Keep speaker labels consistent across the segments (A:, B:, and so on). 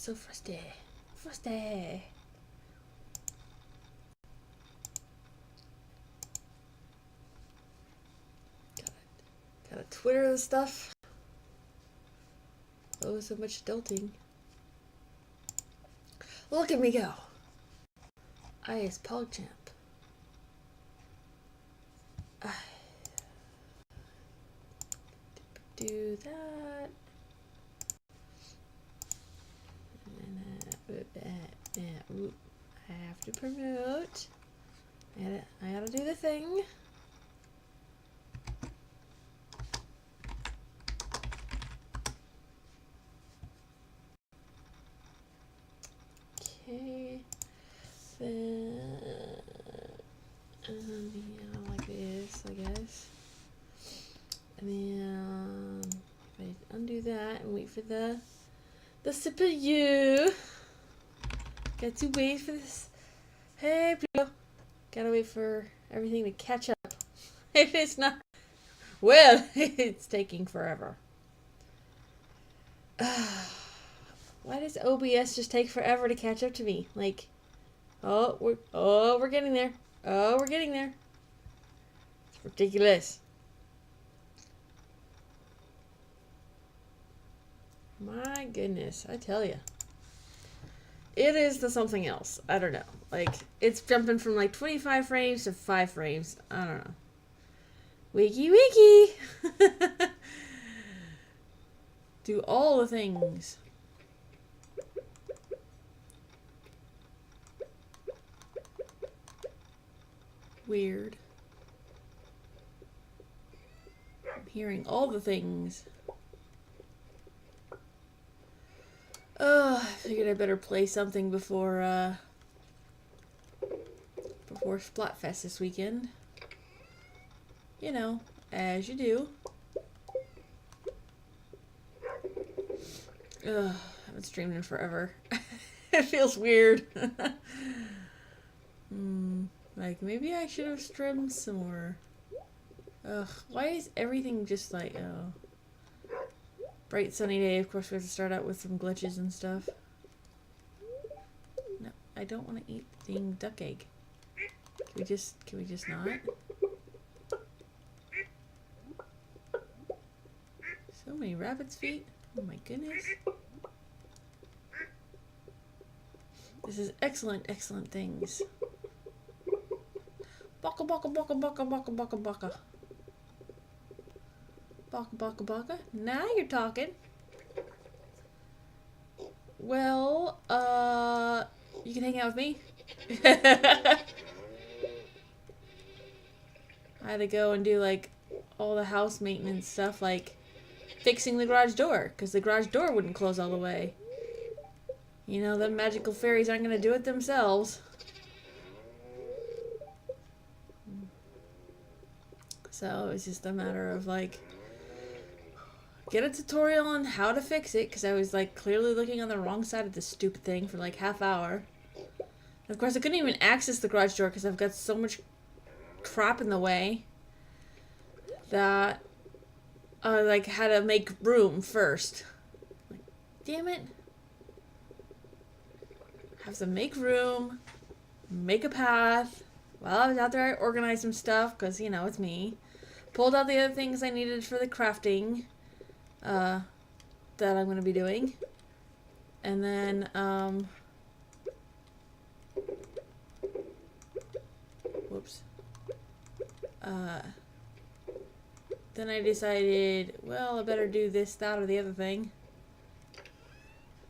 A: so frosty. Frosty. Gotta Twitter the stuff. Oh, so much adulting. Look at me go. I is PogChamp. Do that. And, I have to promote. I gotta do the thing. Okay. Then, yeah, like this, I guess. And then if I undo that and wait for the CPU. Got to wait for this. Hey, Pluto. Gotta wait for everything to catch up. If it's not, well, it's taking forever. Why does OBS just take forever to catch up to me? Like, we're getting there. Oh, we're getting there. It's ridiculous. My goodness, I tell you. It is the something else. I don't know. Like, it's jumping from like 25 frames to 5 frames. I don't know. Wiki wiki. Do all the things. Weird. I'm hearing all the things. I figured I better play something before Splatfest this weekend. You know, as you do. I haven't streamed in forever. It feels weird. Like, maybe I should have streamed some more. Why is everything just like, bright sunny day? Of course we have to start out with some glitches and stuff. No, I don't want to eat the dang duck egg. Can we just not? So many rabbit's feet. Oh my goodness. This is excellent, excellent things. Baka baka baka baka baka baka baka. Baka baka baka. Now you're talking. Well, you can hang out with me. I had to go and do like all the house maintenance stuff, like fixing the garage door, because the garage door wouldn't close all the way. You know, the magical fairies aren't going to do it themselves. So it's just a matter of like, get a tutorial on how to fix it, because I was like clearly looking on the wrong side of this stupid thing for like half hour. And of course I couldn't even access the garage door because I've got so much crap in the way that I like had to make room first. Like, damn it. Have to make room, make a path. While I was out there, I organized some stuff because, you know, it's me. Pulled out the other things I needed for the crafting that I'm going to be doing. And then, whoops. Then I decided, well, I better do this, that, or the other thing.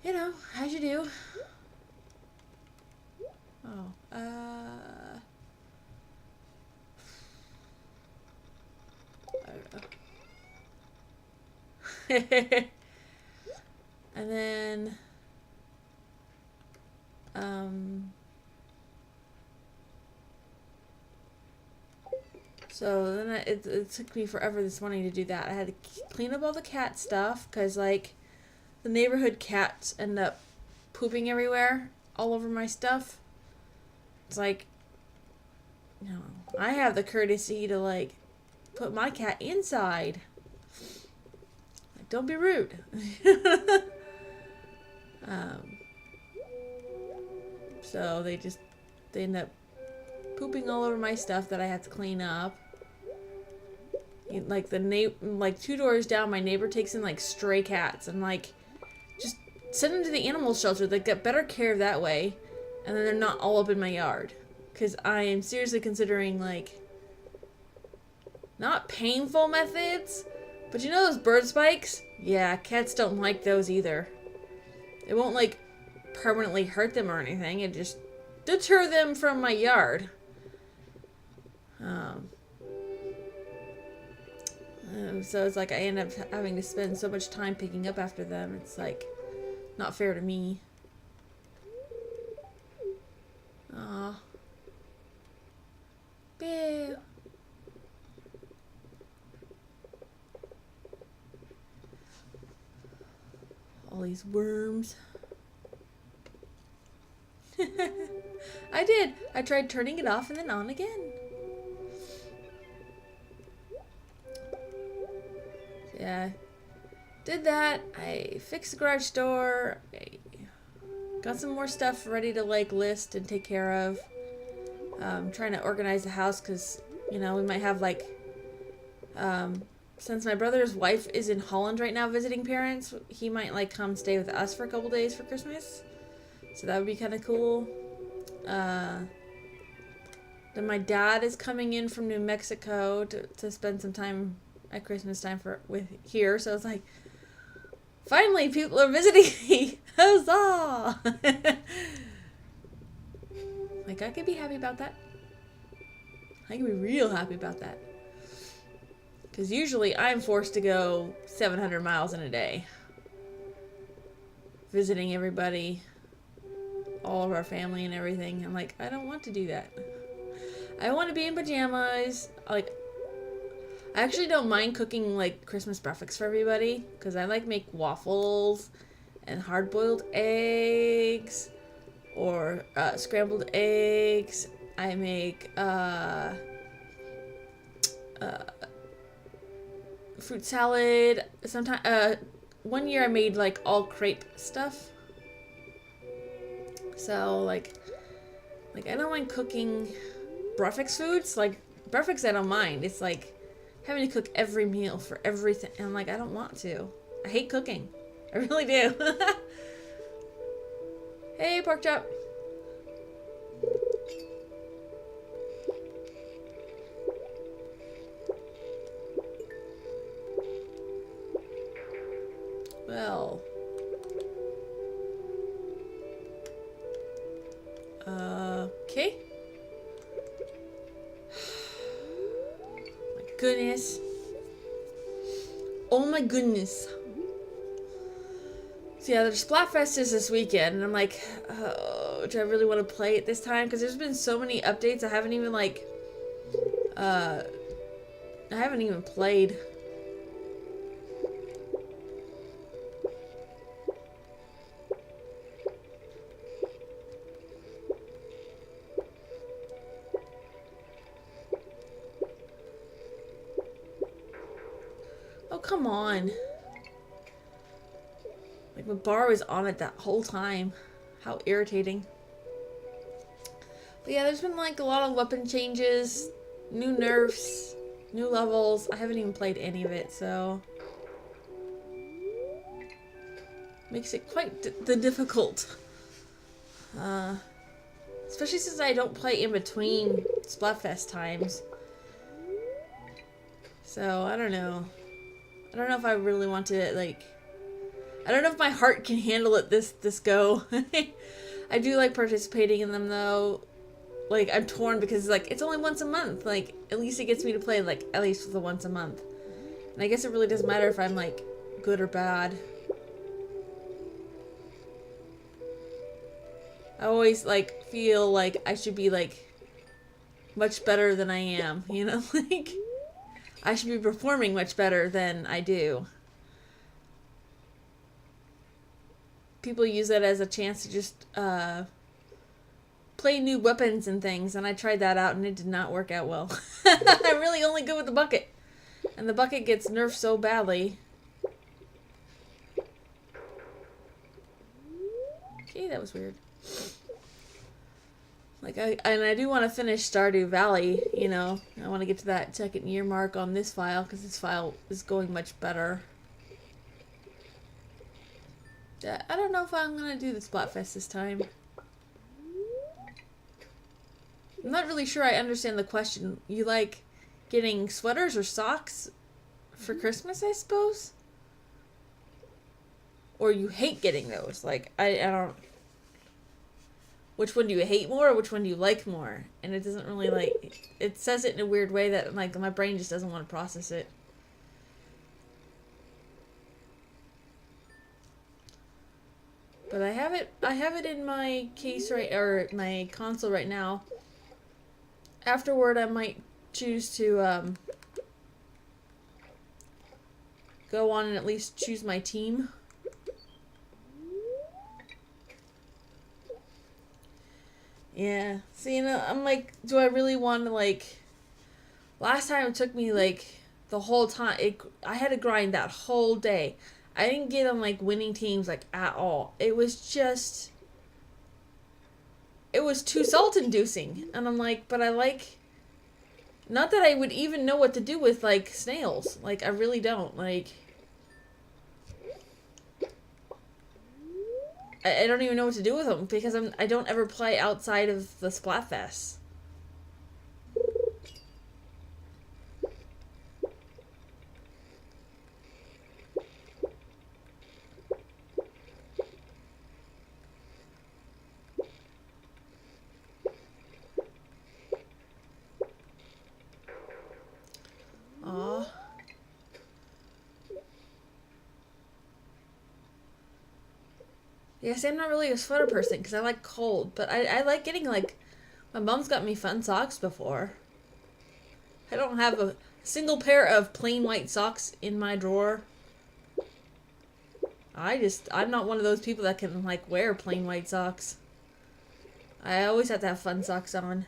A: You know, as you do. Oh, I don't know. And then, so then it took me forever this morning to do that. I had to clean up all the cat stuff, because, like, the neighborhood cats end up pooping everywhere, all over my stuff. It's like, you know, I have the courtesy to, like, put my cat inside. Like, don't be rude. So they end up pooping all over my stuff that I have to clean up. Like like 2 doors down, my neighbor takes in like stray cats, and like just send them to the animal shelter. They get better care that way, and then they're not all up in my yard. Because I am seriously considering like not painful methods, but you know those bird spikes? Yeah, cats don't like those either. It won't like permanently hurt them or anything. It just deter them from my yard. So it's like I end up having to spend so much time picking up after them. It's like not fair to me. Aw. Boo. All these worms. I did. I tried turning it off and then on again. Yeah. Did that. I fixed the garage door. I got some more stuff ready to like list and take care of. Trying to organize the house because, you know, we might have like, since my brother's wife is in Holland right now visiting parents, he might like come stay with us for a couple days for Christmas. So that would be kind of cool. Then my dad is coming in from New Mexico to spend some time at Christmas time with here. So it's like, finally people are visiting me. Huzzah! Like, I could be happy about that. I can be real happy about that. Because usually I'm forced to go 700 miles in a day. Visiting everybody. All of our family and everything. I'm like, I don't want to do that. I want to be in pajamas. Like, I actually don't mind cooking, like, Christmas breakfast for everybody. Because I, like, make waffles and hard-boiled eggs. Or scrambled eggs. I make fruit salad. Sometimes one year I made like all crepe stuff. So like I don't mind cooking breakfast foods. Like breakfast I don't mind. It's like having to cook every meal for everything. And I'm like, I don't want to. I hate cooking. I really do. Hey, pork chop. Well. Okay. My goodness. Oh my goodness. So yeah, the Splatfest is this weekend, and I'm like, oh, do I really want to play it this time? Because there's been so many updates, I haven't even, like, I haven't even played. Oh, come on. Like, my bar was on it that whole time. How irritating. But yeah, there's been, like, a lot of weapon changes, new nerfs, new levels. I haven't even played any of it, so... makes it quite difficult. Especially since I don't play in between Splatfest times. So, I don't know. I don't know if I really want to, like... I don't know if my heart can handle it this go. I do like participating in them, though. Like, I'm torn because, like, it's only once a month. Like, at least it gets me to play, like, at least for the once a month. And I guess it really doesn't matter if I'm, like, good or bad. I always, like, feel like I should be, like, much better than I am, you know? Like, I should be performing much better than I do. People use that as a chance to just, play new weapons and things, and I tried that out, and it did not work out well. I'm really only good with the bucket. And the bucket gets nerfed so badly. Okay, that was weird. Like I do want to finish Stardew Valley, you know. I want to get to that second year mark on this file because this file is going much better. Yeah, I don't know if I'm gonna do the Splatfest this time. I'm not really sure I understand the question. You like getting sweaters or socks for Christmas, I suppose? Or you hate getting those? Like, I don't... Which one do you hate more or which one do you like more? And it doesn't really, like... It says it in a weird way that, like, my brain just doesn't want to process it. But I have it in my case or my console right now. Afterward, I might choose to, go on and at least choose my team. Yeah. See, you know, I'm like, do I really want to, like... Last time it took me, like, the whole time. I had to grind that whole day. I didn't get on, like, winning teams, like, at all. It was just... It was too salt-inducing. And I'm like, but I like... Not that I would even know what to do with, like, snails. Like, I really don't. Like... I don't even know what to do with them because I don't ever play outside of the Splatfest. Aw. Yes, I'm not really a sweater person because I like cold, but I like getting, like, my mom's got me fun socks before. I don't have a single pair of plain white socks in my drawer. I'm not one of those people that can, like, wear plain white socks. I always have to have fun socks on.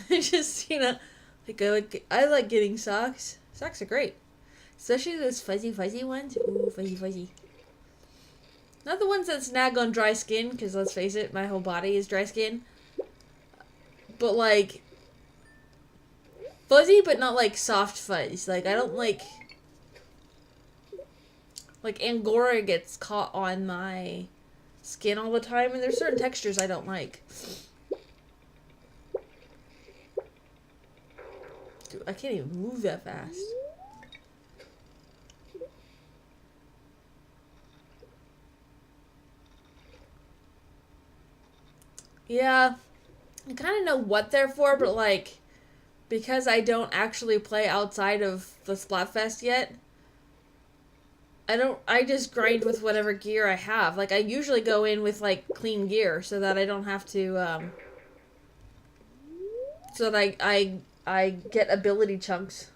A: Just, you know, I like getting socks. Socks are great. Especially those fuzzy ones. Ooh, fuzzy. Not the ones that snag on dry skin, because let's face it, my whole body is dry skin. But, like, fuzzy, but not, like, soft fuzz. Like, I don't like... Like, Angora gets caught on my skin all the time, and there's certain textures I don't like. Dude, I can't even move that fast. Yeah, I kind of know what they're for, but, like, because I don't actually play outside of the Splatfest yet, I just grind with whatever gear I have. Like, I usually go in with, like, clean gear so that I don't have to, so that I get ability chunks.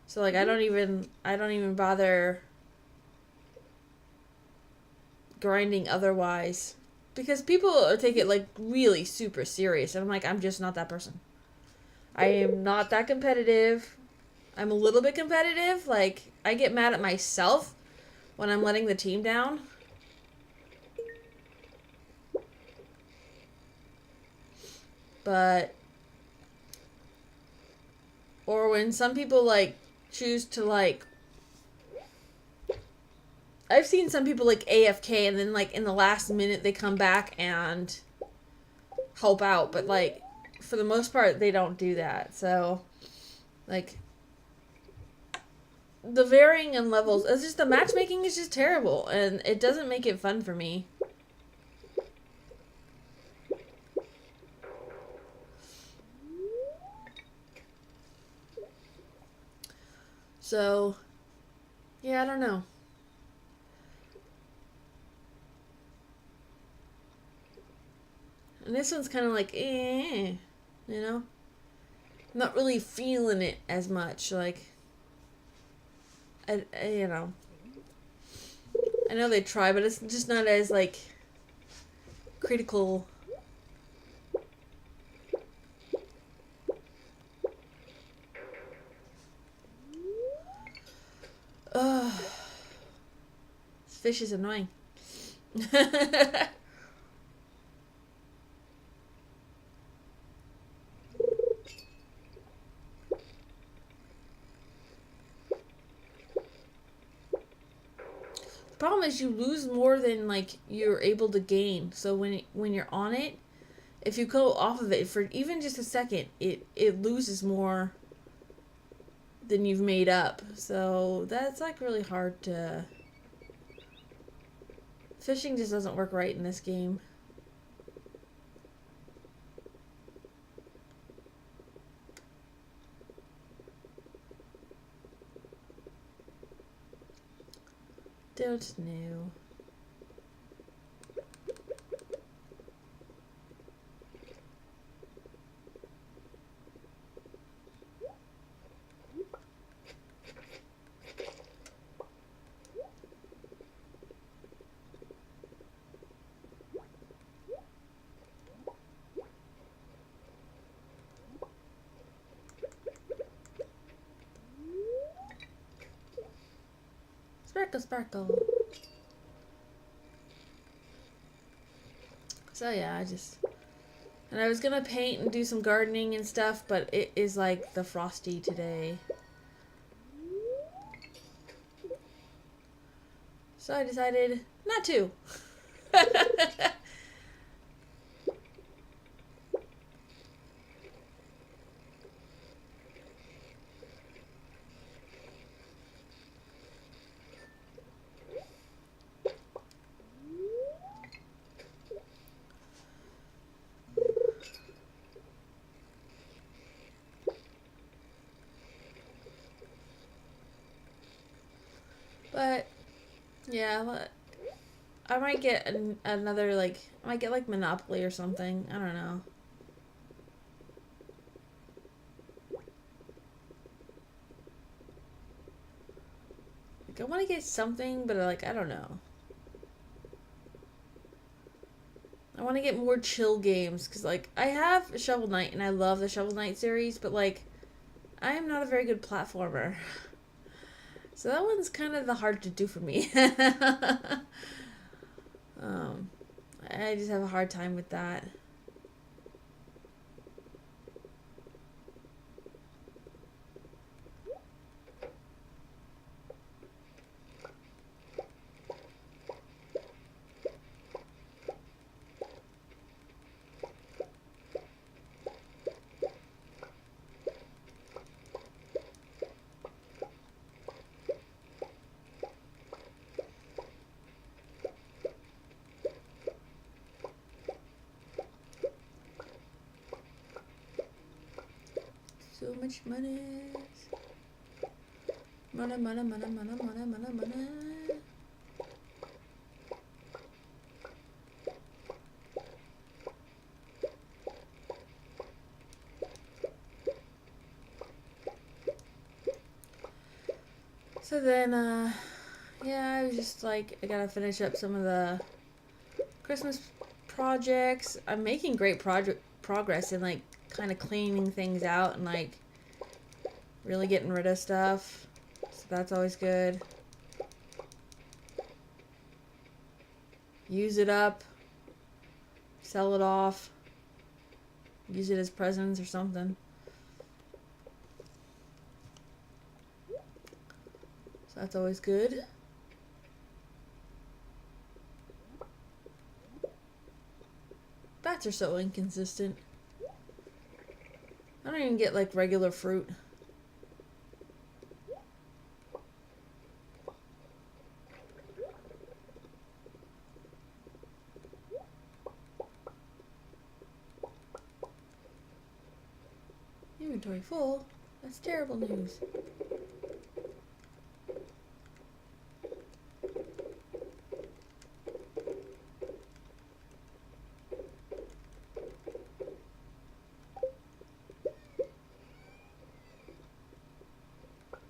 A: So, like, I don't even bother grinding otherwise. Because people take it, like, really super serious. And I'm like, I'm just not that person. I am not that competitive. I'm a little bit competitive. Like, I get mad at myself when I'm letting the team down. But... Or when some people, like, choose to, like... I've seen some people, like, AFK and then, like, in the last minute they come back and help out. But, like, for the most part, they don't do that. So, like, the varying in levels, it's just the matchmaking is just terrible. And it doesn't make it fun for me. So, yeah, I don't know. And this one's kind of like, you know? I'm not really feeling it as much, like, you know. I know they try, but it's just not as, like, critical. Ugh. This fish is annoying. Problem is you lose more than like you're able to gain. So when you're on it, if you go off of it for even just a second, it loses more than you've made up. So that's like really hard to. Fishing just doesn't work right in this game. Don't know. Sparkle, sparkle. So yeah, and I was gonna paint and do some gardening and stuff, but it is like the frosty today. So I decided not to. But yeah, I might get another like I might get like Monopoly or something. I don't know. Like I want to get something, but like I don't know. I want to get more chill games because like I have Shovel Knight and I love the Shovel Knight series, but like I am not a very good platformer. So that one's kind of the hard to do for me. I just have a hard time with that. So much money. Money, money, money, money, money, money, money. So then, yeah, I was just like, I gotta finish up some of the Christmas projects. I'm making great progress in like kind of cleaning things out and like really getting rid of stuff. So that's always good. Use it up, sell it off, use it as presents or something. So that's always good. Bats are so inconsistent. I don't even get like regular fruit. Inventory full? That's terrible news.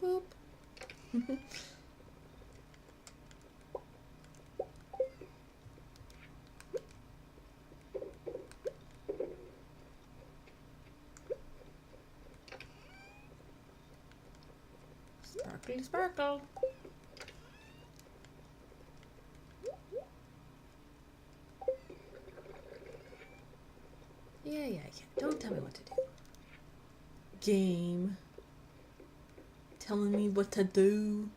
A: Boop. Sparkly sparkle. Yeah, I can. Don't tell me what to do. Game. Telling me what to do.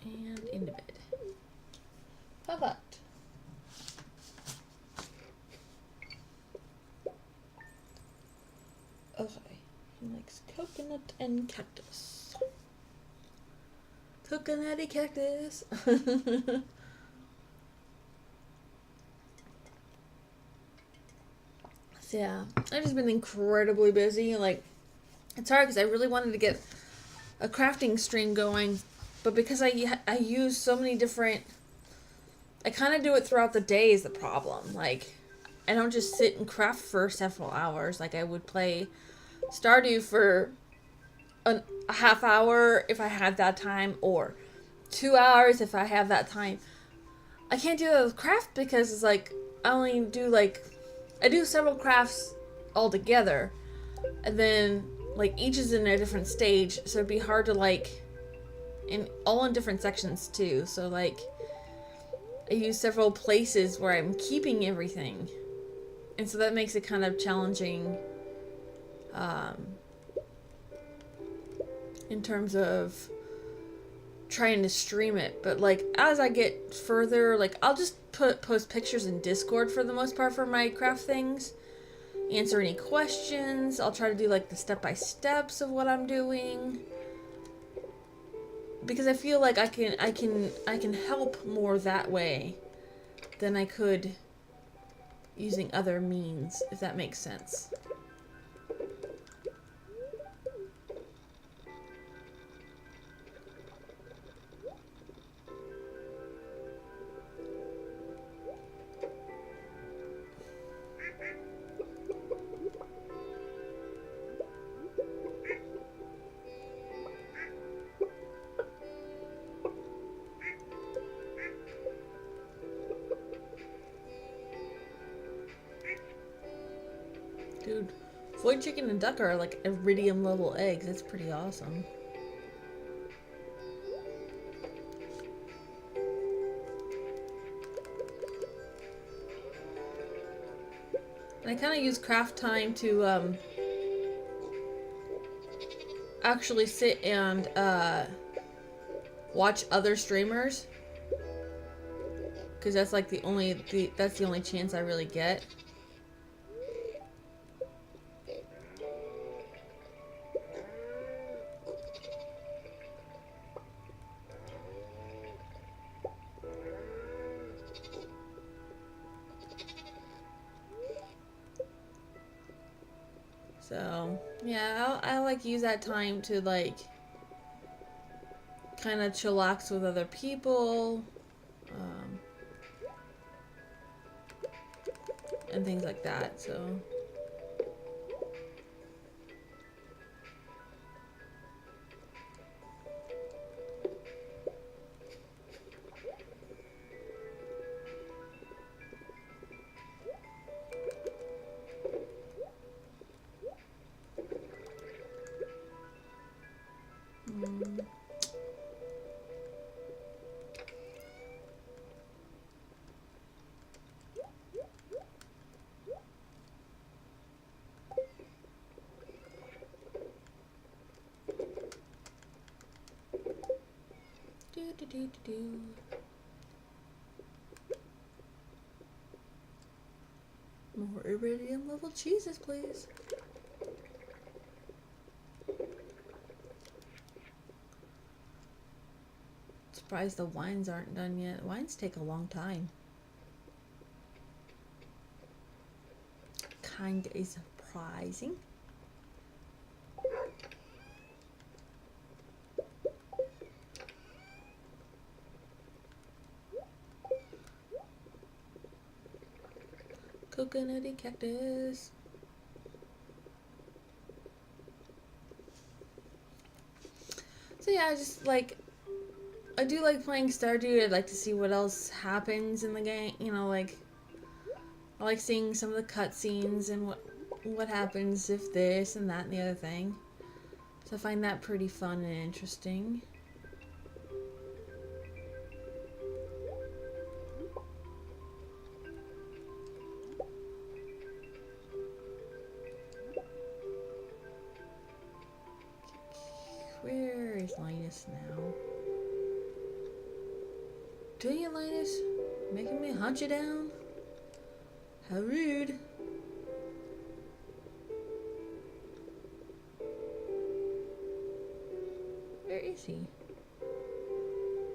A: And into bed. Perfect. Okay. He likes coconut and cactus. Coconutty cactus. So yeah, I've just been incredibly busy. Like, it's hard because I really wanted to get a crafting stream going, but because I use so many different, I kind of do it throughout the day is the problem. Like, I don't just sit and craft for several hours. Like, I would play Stardew for a half hour if I had that time, or 2 hours if I have that time. I can't do that with craft because it's like, I only do like, I do several crafts all together, and then like each is in a different stage, so it'd be hard to like, all in different sections too. So like, I use several places where I'm keeping everything, and so that makes it kind of challenging, in terms of trying to stream it. But like, as I get further, like, I'll just post pictures in Discord for the most part for my craft things, answer any questions. I'll try to do like the step-by-steps of what I'm doing, because I feel like I can help more that way than I could using other means, if that makes sense. Dude, void chicken and duck are like iridium level eggs. That's pretty awesome. And I kind of use craft time to actually sit and watch other streamers, because that's like that's the only chance I really get. So yeah, I like use that time to like kind of chillax with other people, and things like that. So do. More iridium level cheeses, please. Surprised the wines aren't done yet. Wines take a long time. Kinda surprising. Coconutty cactus. So yeah, just like, I do like playing Stardew. I'd like to see what else happens in the game. You know, like I like seeing some of the cutscenes and what happens if this and that and the other thing. So I find that pretty fun and interesting. Where is Linus now? Do you, Linus? Making me hunt you down? How rude. Where is he?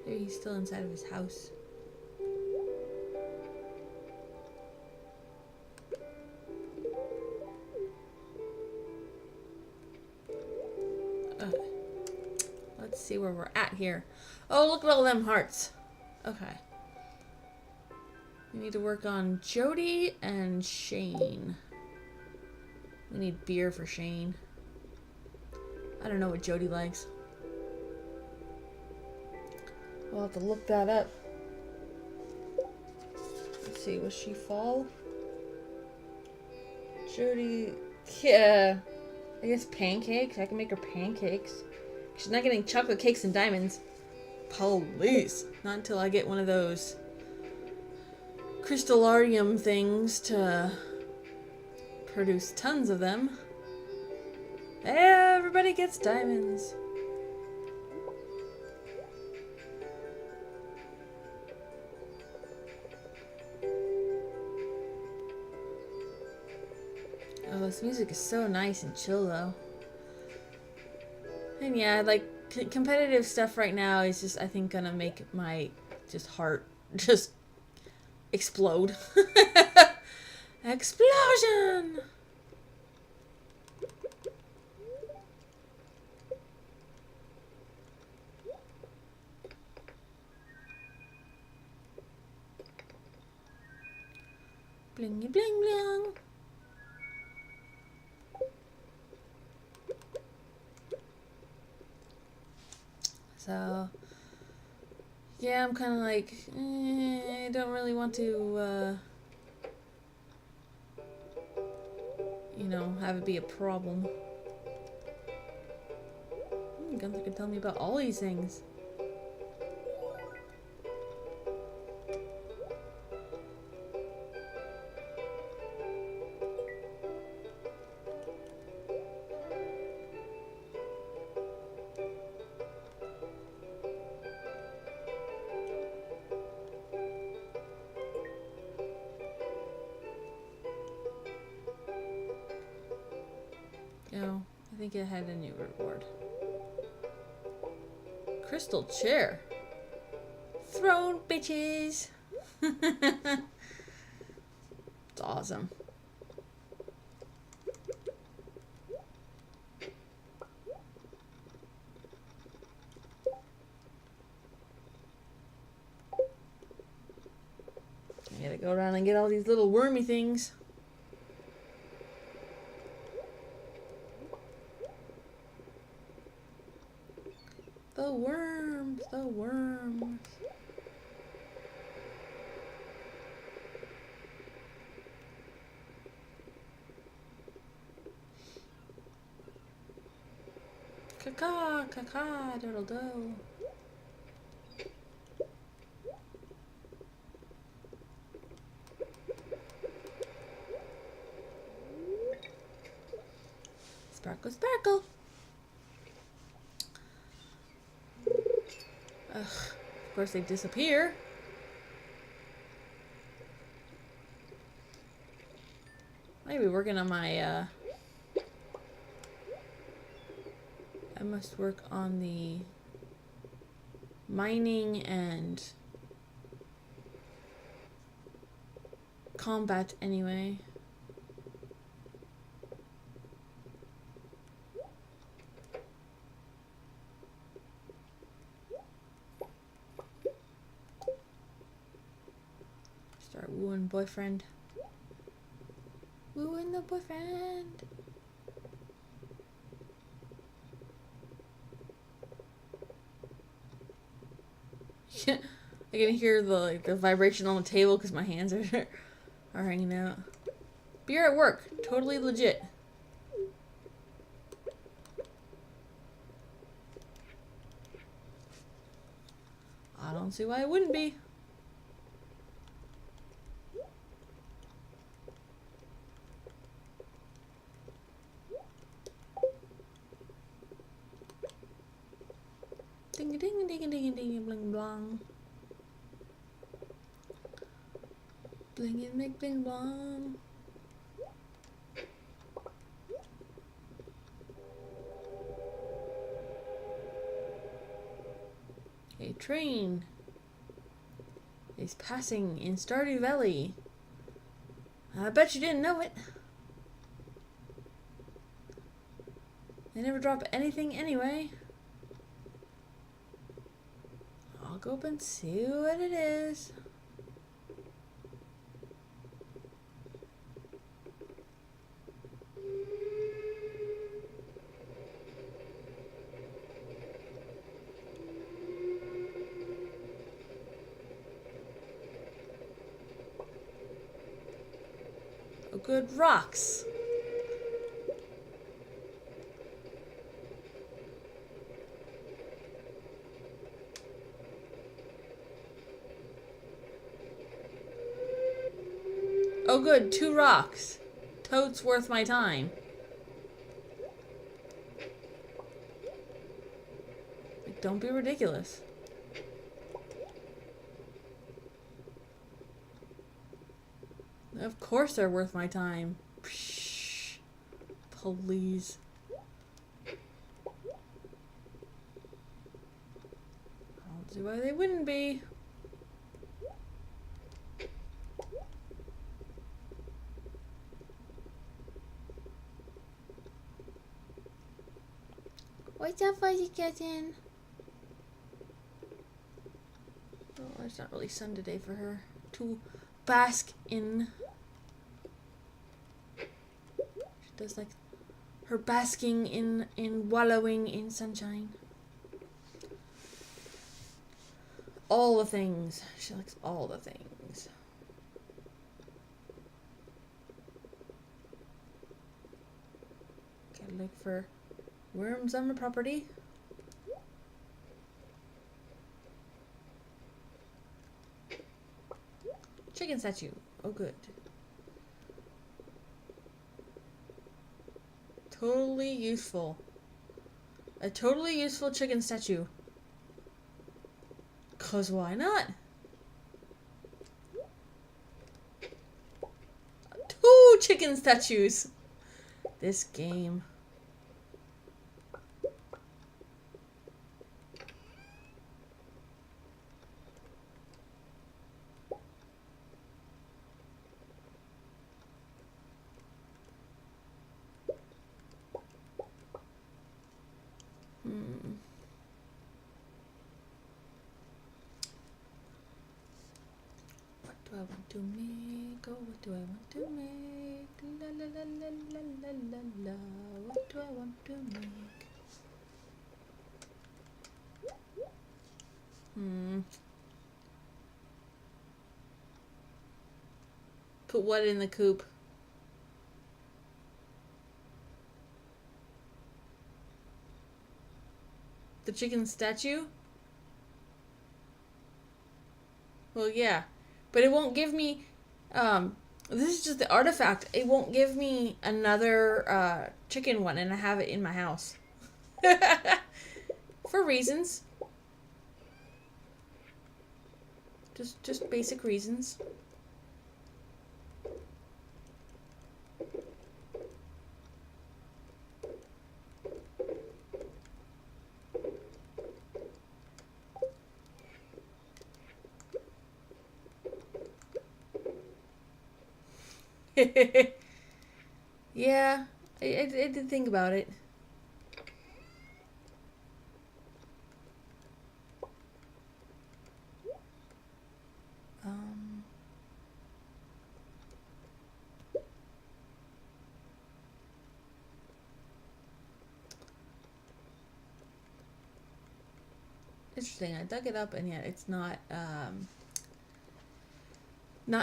A: Maybe he's still inside of his house. Let's see where we're at here. Oh, look at all them hearts. Okay. We need to work on Jody and Shane. We need beer for Shane. I don't know what Jody likes. We'll have to look that up. Let's see, was she fall? Jody, yeah. I guess pancakes. I can make her pancakes. She's not getting chocolate cakes and diamonds. Police. Not until I get one of those crystallarium things to produce tons of them. Everybody gets diamonds. Oh, this music is so nice and chill though. And yeah, like competitive stuff right now is just, I think, gonna make my just heart just explode. Explosion! Blingy bling bling. So, yeah, I'm kind of like, I don't really want to, you know, have it be a problem. Gunther can tell me about all these things. Oh, I think it had a new reward. Crystal chair. Throne, bitches. It's awesome. I gotta go around and get all these little wormy things. The worms, the worms. Caca, caca, doodle do. Sparkle, sparkle. Ugh, of course they disappear. Maybe working on my, I must work on the mining and combat anyway. Start wooing boyfriend. Wooing the boyfriend. I can hear the vibration on the table because my hands are hanging out. Beer at work, totally legit. I don't see why it wouldn't be. Ding a ding a ding a ding a ding a bling blong. Bling and make bling blong. A train is passing in Stardew Valley. I bet you didn't know it. They never drop anything anyway. I'll go up and see what it is. Oh, good rocks. Oh good, 2 rocks. Totes worth my time. Like, don't be ridiculous. Of course they're worth my time. Psh, please. I don't see why they wouldn't be. What's up, fuzzy kitten? Oh, it's not really sun today for her to bask in. She does like her basking in wallowing in sunshine. All the things. She likes all the things. Gotta look for worms on the property. Chicken statue. Oh, good. Totally useful. A totally useful chicken statue. 'Cause why not? 2 chicken statues. This game. What do I want to make? Oh, what do I want to make? La la la la la la la la. What do I want to make? Put what in the coop? The chicken statue? Well, yeah. But it won't give me, this is just the artifact. It won't give me another, chicken one, and I have it in my house. For reasons. Just basic reasons. Yeah, I did think about it. Interesting. I dug it up and yet it's not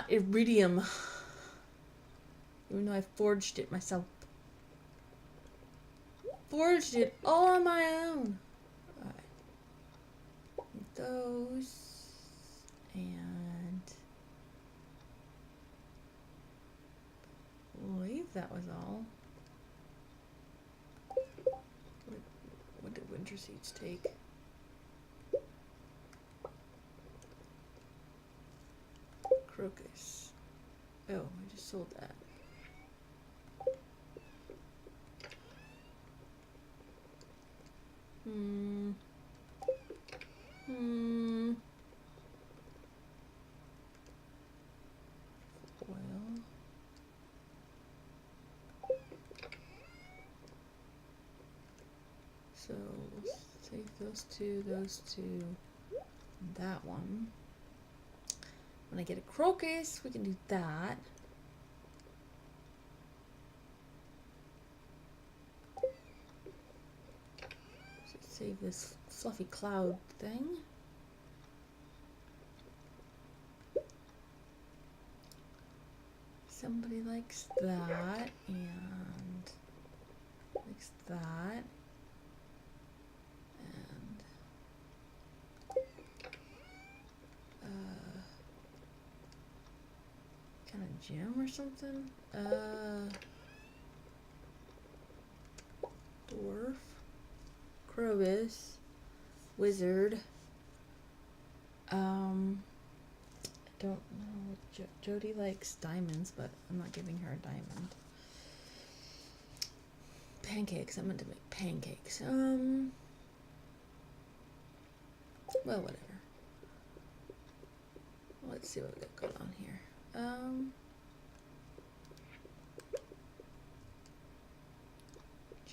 A: iridium. Even though I forged it myself. Forged it all on my own. Alright. Those. And I believe that was all. What did winter seeds take? Crocus. Oh, I just sold that. Oil. So let's take those two, that one. When I get a crocus, we can do that. So save this fluffy cloud thing. Somebody likes that and likes that. Kind of gem or something? Dwarf. Crobus. Wizard. I don't know. Jody likes diamonds, but I'm not giving her a diamond. Pancakes. I meant to make pancakes. Well, whatever. Let's see what we got going on here.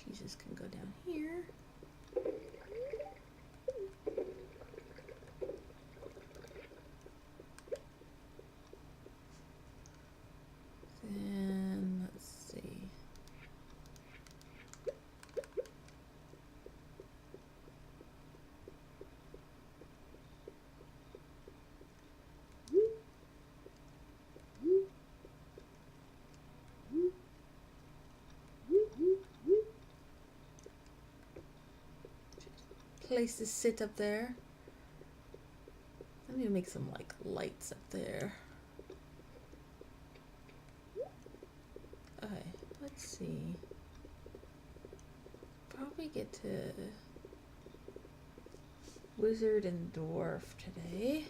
A: Jesus can go down here. Then let's see. Place to sit up there. I need to make some like lights up there. Okay, let's see. Probably get to wizard and dwarf today.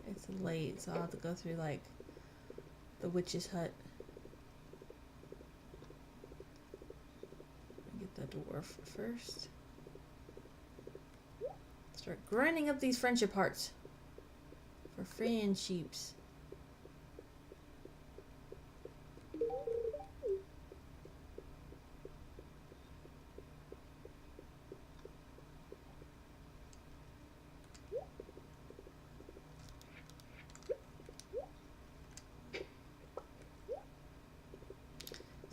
A: It's late, so I'll have to go through like the witch's hut. Get the dwarf first. Start grinding up these friendship hearts for friendships.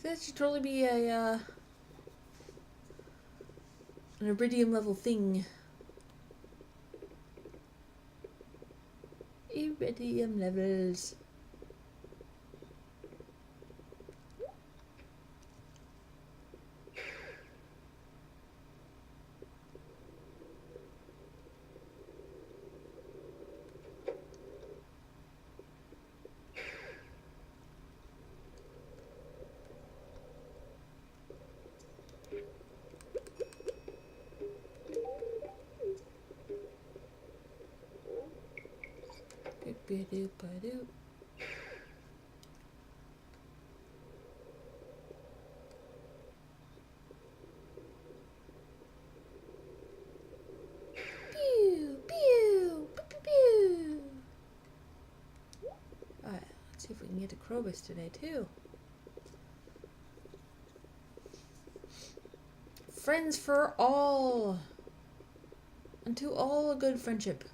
A: That should totally be a an iridium level thing. Iridium levels. Ba-doop-ba-doop. Pew, pew, pew, pew, pew. Alright, let's see if we can get to Krobus today too. Friends for all. And to all a good friendship.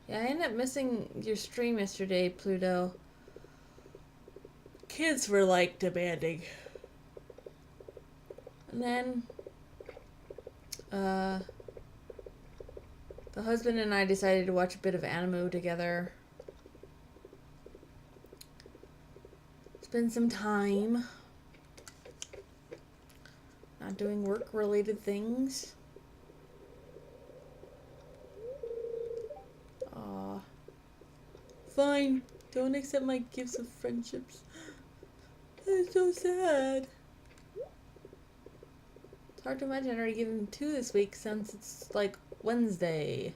A: Yeah, I ended up missing your stream yesterday, Pluto. Kids were like demanding. And then the husband and I decided to watch a bit of anime together. Spend some time not doing work related things. Aw. Fine. Don't accept my gifts of friendships. That's so sad. It's hard to imagine I already given him 2 this week since it's like Wednesday.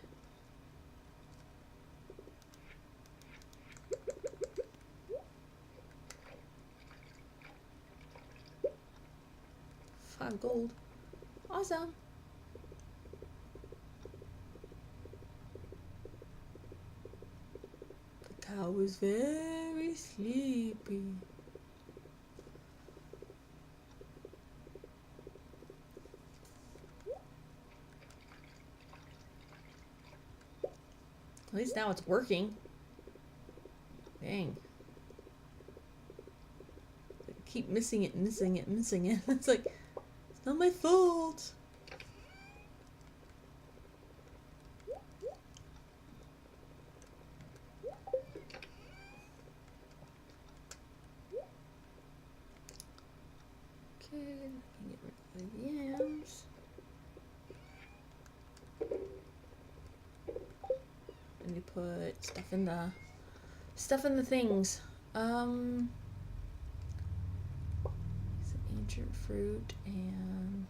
A: $5 gold. Awesome. The cow was very sleepy. At least now it's working. Dang. I keep missing it. It's like, it's not my fault. Okay, I can get rid of the yams. And you put stuff in the things. Some ancient fruit and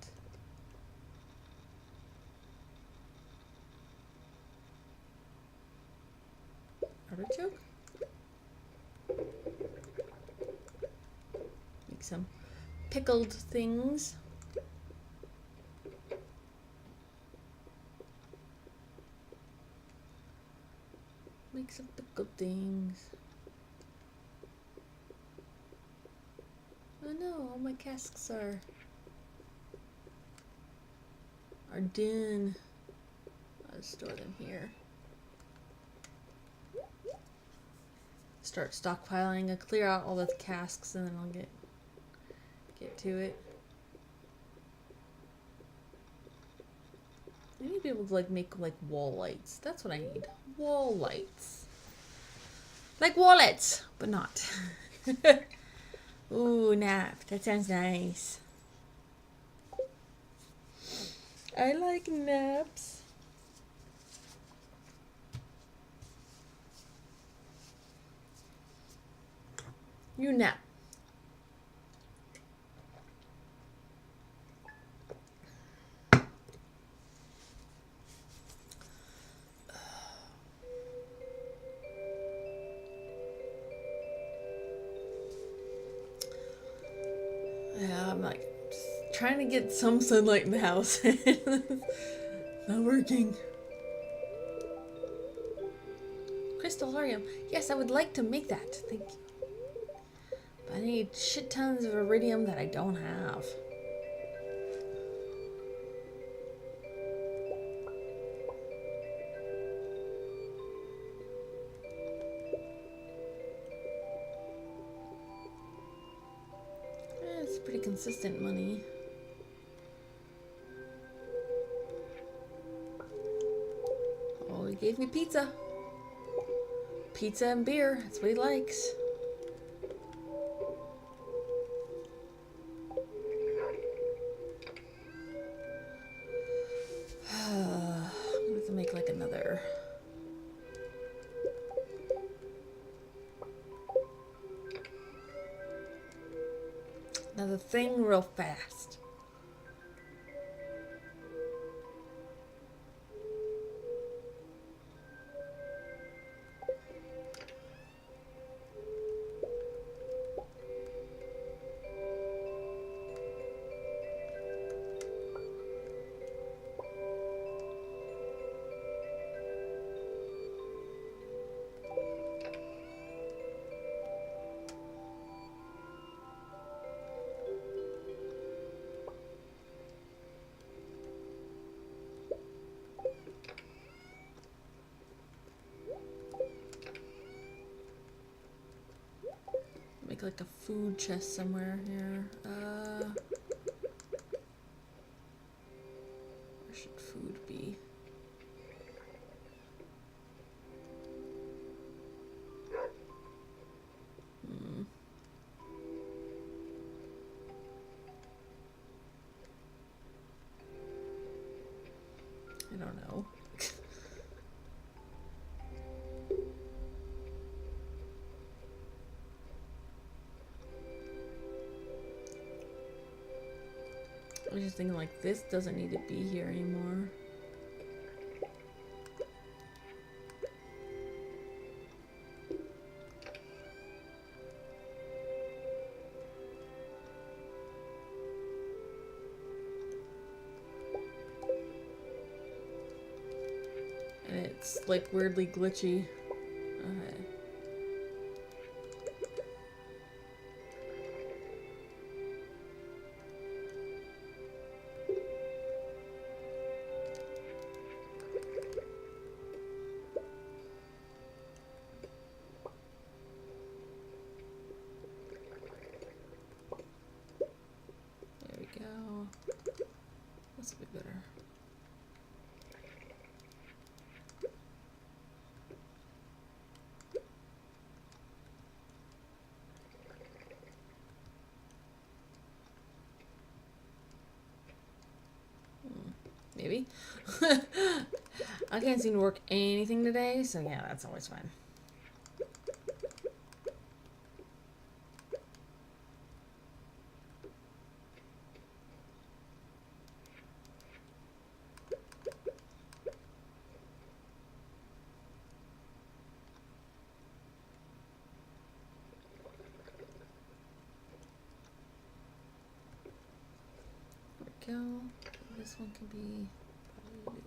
A: artichoke. Make some pickled things. Make some pickled things. Oh no, all my casks are done. I'll store them here. Start stockpiling. I'll clear out all the casks and then I'll get to it. I need to be able to like make like wall lights. That's what I need. Wall lights. Like wallets, but not. Ooh, nap. That sounds nice. I like naps. You nap. Yeah, I'm like just trying to get some sunlight in the house. Not working. Crystallarium. Yes, I would like to make that. Thank you. But I need shit tons of iridium that I don't have. It's pretty consistent money. Oh, he gave me pizza. Pizza and beer. That's what he likes. I'm gonna have to make like another thing real fast. make like a food chest somewhere here. Where should food be? I don't know. I was just thinking like this doesn't need to be here anymore. And it's like weirdly glitchy. Okay. There we go. That's a bit better. Maybe. I can't seem to work anything today, so yeah, that's always fine. There we go. This one can be probably,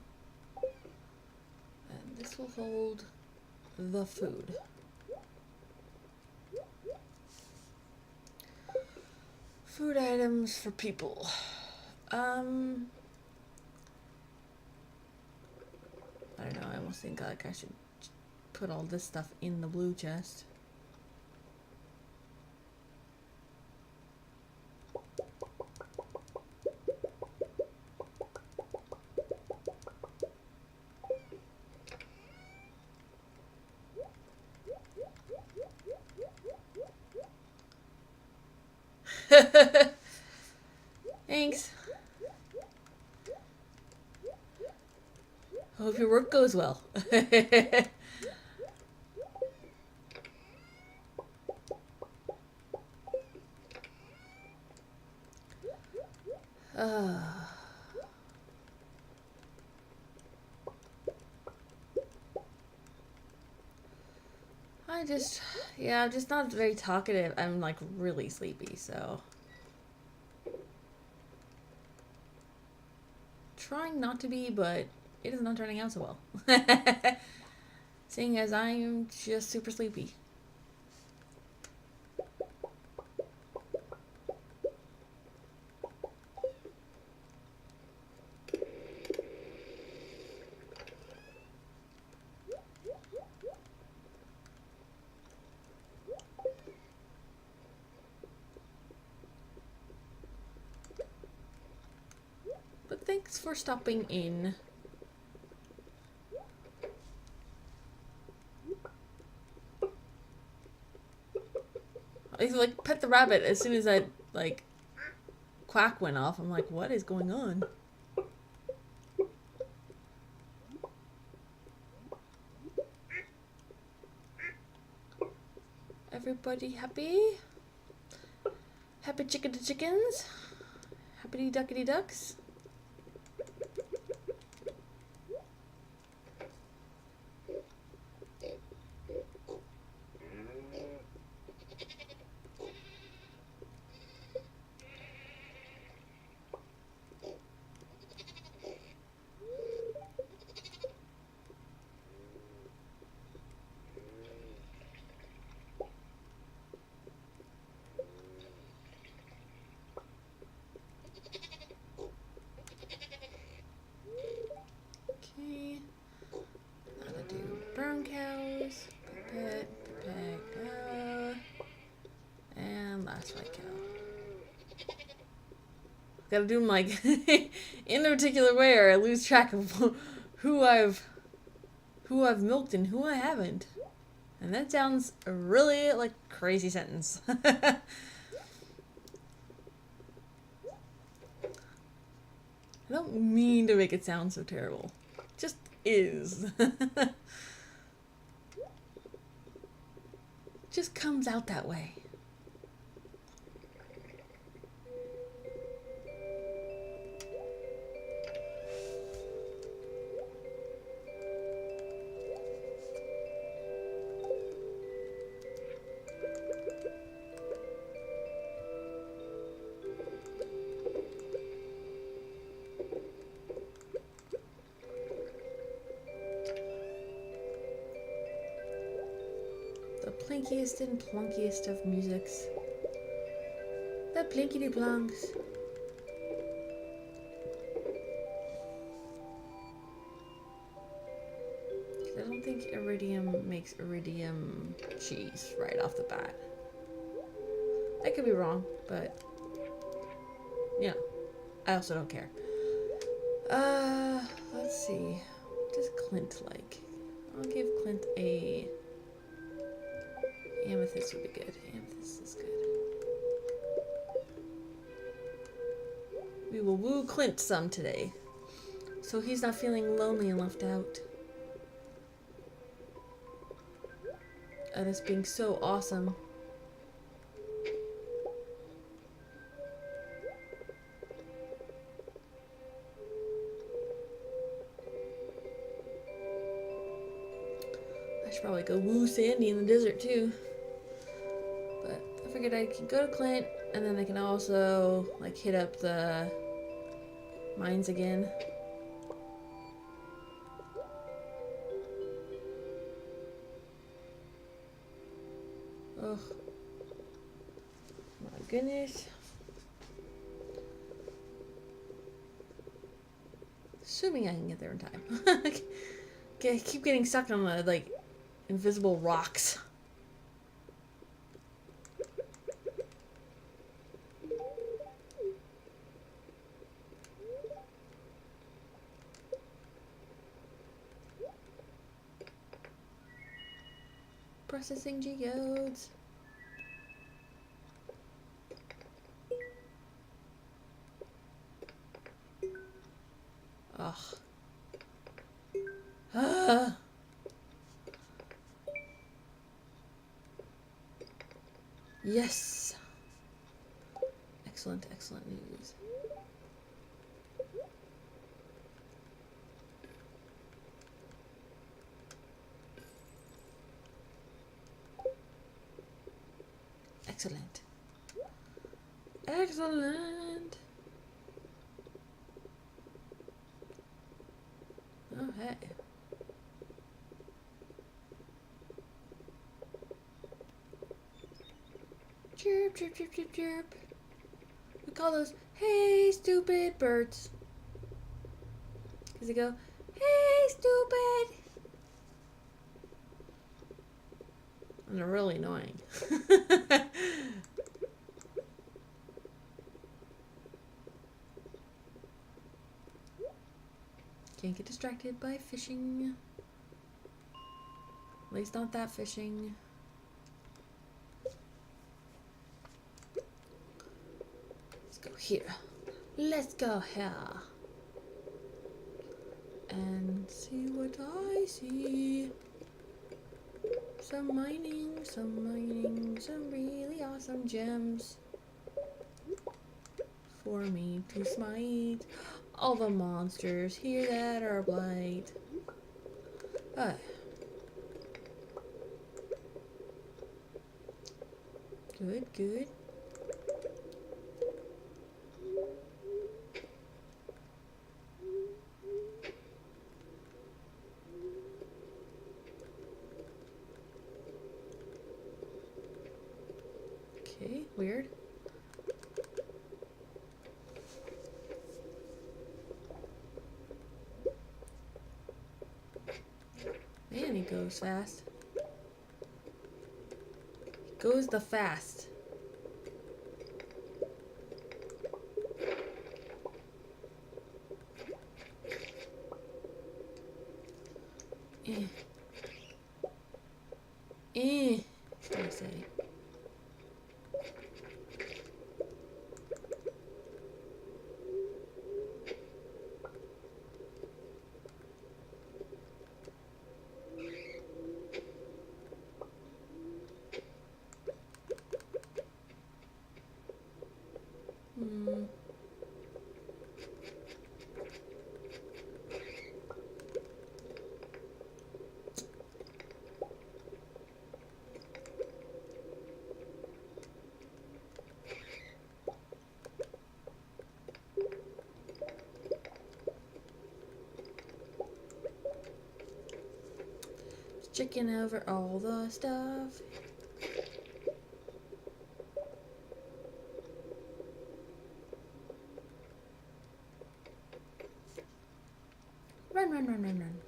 A: and this will hold the food. Food items for people. I don't know, I almost think like I should put all this stuff in the blue chest. Thanks. Hope your work goes well. I'm just not very talkative. I'm like really sleepy, so. Trying not to be, but it is not turning out so well. Seeing as I am just super sleepy. But thanks for stopping in. I like pet the rabbit as soon as that like quack went off. I'm like, what is going on? Everybody happy? Happy chickadee chickens? Happy duckity ducks? That's my cow. Gotta do them like in a particular way, or I lose track of who I've milked and who I haven't. And that sounds really like a crazy sentence. I don't mean to make it sound so terrible. It just is. Just comes out that way. The plankiest and plunkiest of musics. The plinkety plunks. I don't think iridium makes iridium cheese right off the bat. I could be wrong, but you know, I also don't care. Let's see. What does Clint like? I'll give Clint a amethyst would be good. Amethyst is good. We will woo Clint some today, so he's not feeling lonely and left out. At us being so awesome. I should probably go woo Sandy in the desert too. But I figured I could go to Clint, and then I can also like hit up the mines again. Oh my goodness. Assuming I can get there in time. Okay, I keep getting stuck on the like invisible rocks. Processing geodes. Ugh. Ah. Yes. Excellent, excellent news. Excellent. Excellent. Oh, hey. Chirp, chirp, chirp, chirp, chirp. We call those, hey, stupid birds. Because they go, hey, stupid. And they're really annoying. Can't get distracted by fishing. At least not that fishing. Let's go here. Let's go here. And see what I see. Some mining, some really awesome gems for me to smite all the monsters here that are blight. Good, good. Okay, weird. Man, he goes fast. He goes the fast. Eh. Eh. What do I say? Hmm. Checking over all the stuff. Run, run, run, run, run.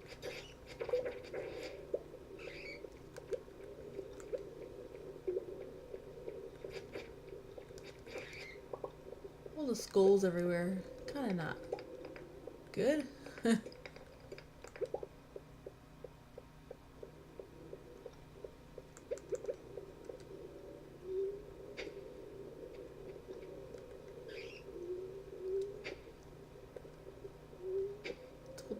A: All the skulls everywhere. Kinda not good.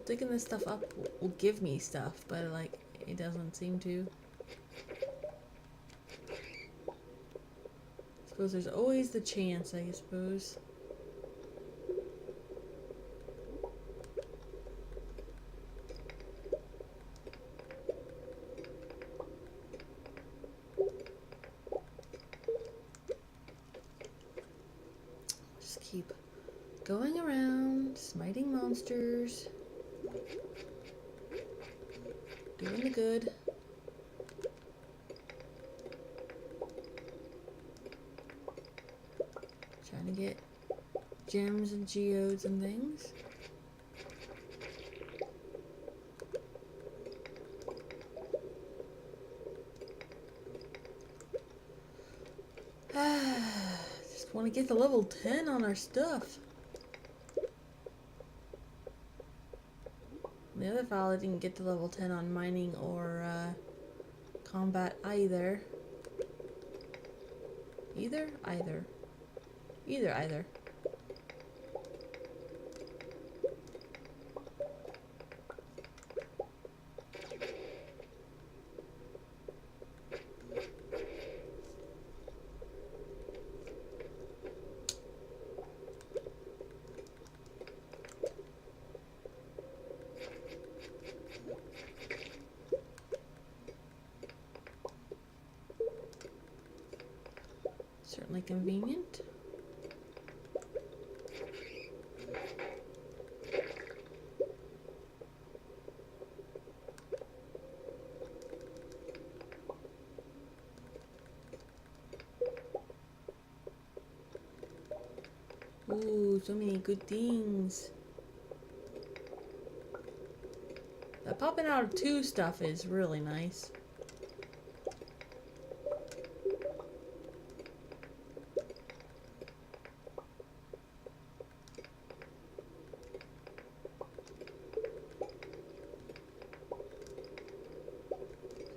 A: Digging this stuff up will give me stuff, but like it doesn't seem to. I suppose there's always the chance, I suppose. Just keep going around, smiting monsters. Doing the good. Trying to get gems and geodes and things. Just want to get to level 10 on our stuff. In the other file, I didn't get to level 10 on mining or combat either. Either? Either. Certainly convenient. Ooh, so many good things. That popping out of 2 stuff is really nice.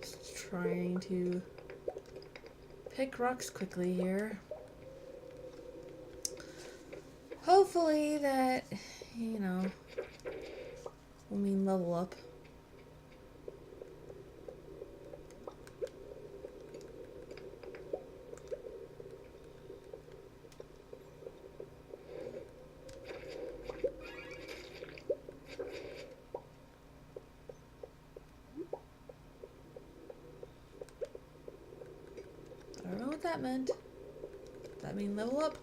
A: Just trying to pick rocks quickly here. Hopefully that, you know, will mean level up. I don't know what that meant. Does that mean level up?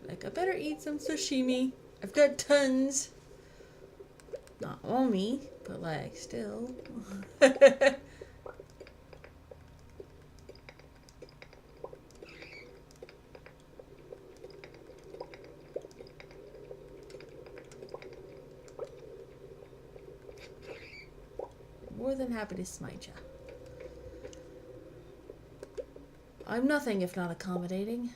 A: Like, I better eat some sashimi. I've got tons. Not on me, but like, still. more than happy to smite ya. I'm nothing if not accommodating.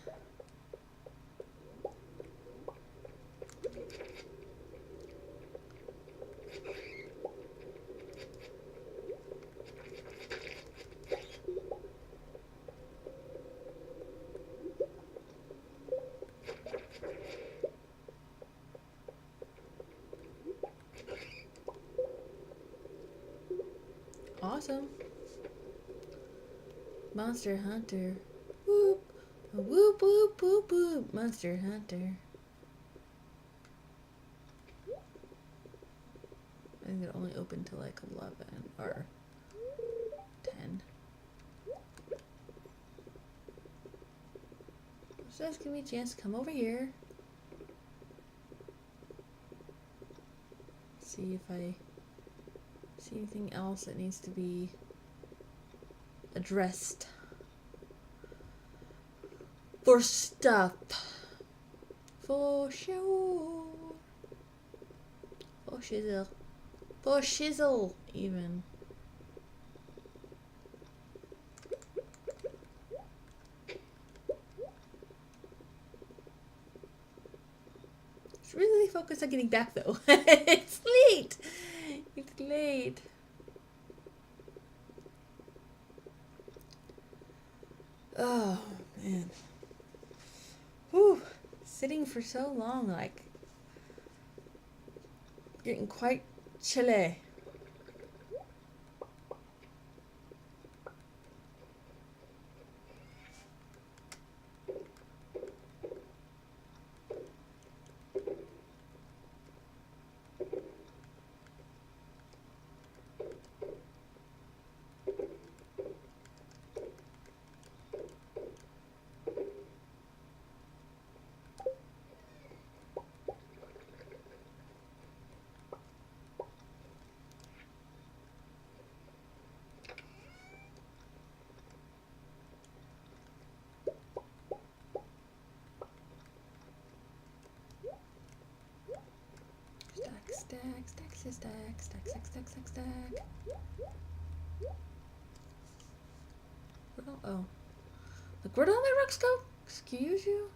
A: Awesome. Monster Hunter. Whoop. Whoop, whoop, whoop, whoop. Monster Hunter. I think it only opened to like 11 or 10. So that's giving me a chance to come over here. See if I see anything else that needs to be addressed. For stuff. For sure. For shizzle. For shizzle, even. Just really focus on getting back, though. It's late. It's late. Oh, man. Whew. Sitting for so long, like, getting quite chilly. Stack. Oh. Look, where did all my rocks go? Excuse you?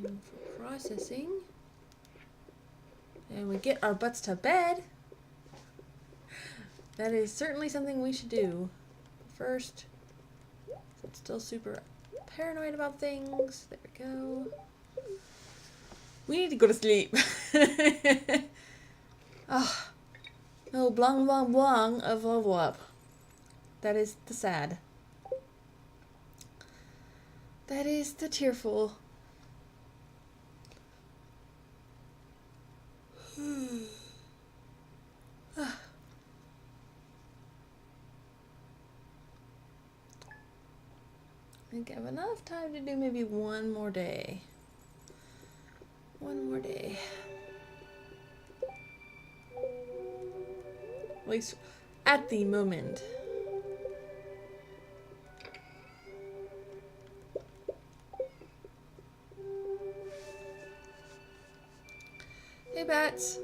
A: For processing, and we get our butts to bed. That is certainly something we should do. First, I'm still super paranoid about things. There we go. We need to go to sleep. Oh, no, blang blang blang of level up. That is the sad. That is the tearful. I think I have enough time to do maybe one more day. One more day. At least at the moment. Hey, bats.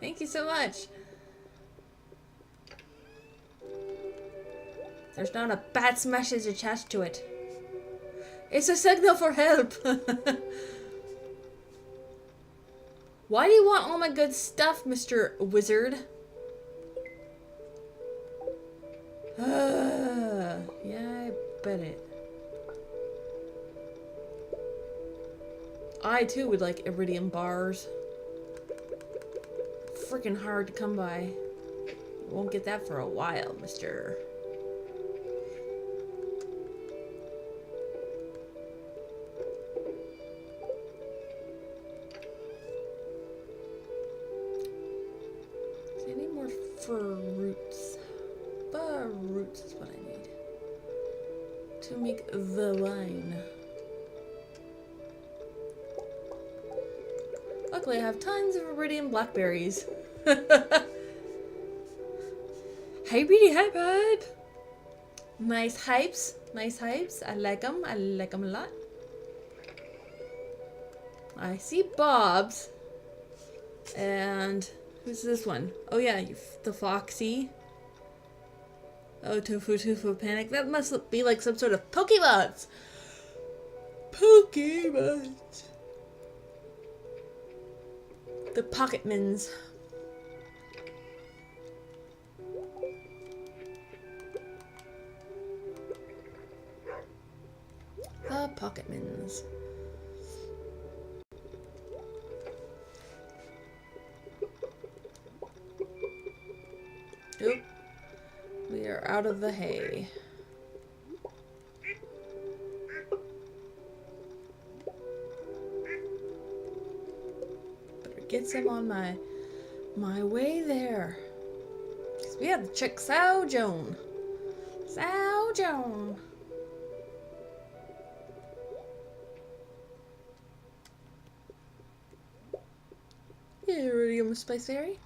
A: Thank you so much. There's not a bat message attached to it. It's a signal for help. Why do you want all my good stuff, Mr. Wizard? Yeah, I bet it. I too would like iridium bars. Freaking hard to come by. Won't get that for a while, mister. to make the wine. Luckily, I have tons of iridium blackberries. Hey, Reedy, hi, bud. Nice hypes. Nice hypes. I like them. I like them a lot. I see Bob's. And who's this one? Oh, yeah, the Foxy. Oh, Tofu Panic. That must be like some sort of Pokemons. Pokemons. The Pocketmans. The Pocketmans. Oop. We are out of the hay. Better get some on my way there. 'Cause we have to check Sow Joan. Sow Joan. Yeah, iridium spice fairy.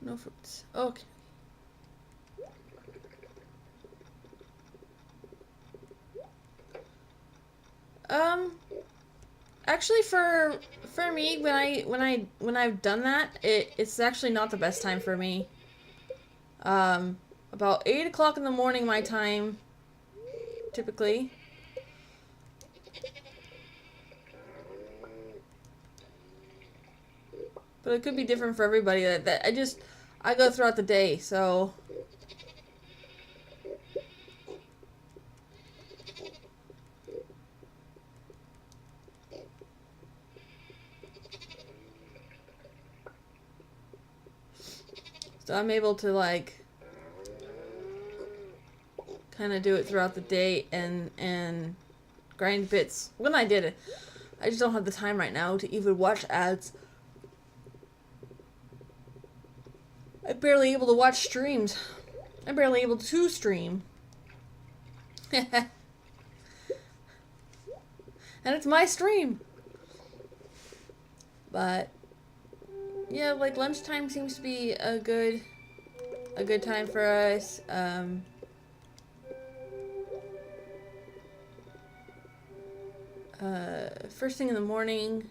A: No fruits. Okay. Actually for me when I've done that, it's actually not the best time for me. About 8 o'clock in the morning my time, typically. But it could be different for everybody. That I go throughout the day, so I'm able to like kind of do it throughout the day and grind bits when I did it. I just don't have the time right now to even watch ads. I'm barely able to watch streams. I'm barely able to stream. And it's my stream. But yeah, like lunchtime seems to be a good time for us. First thing in the morning.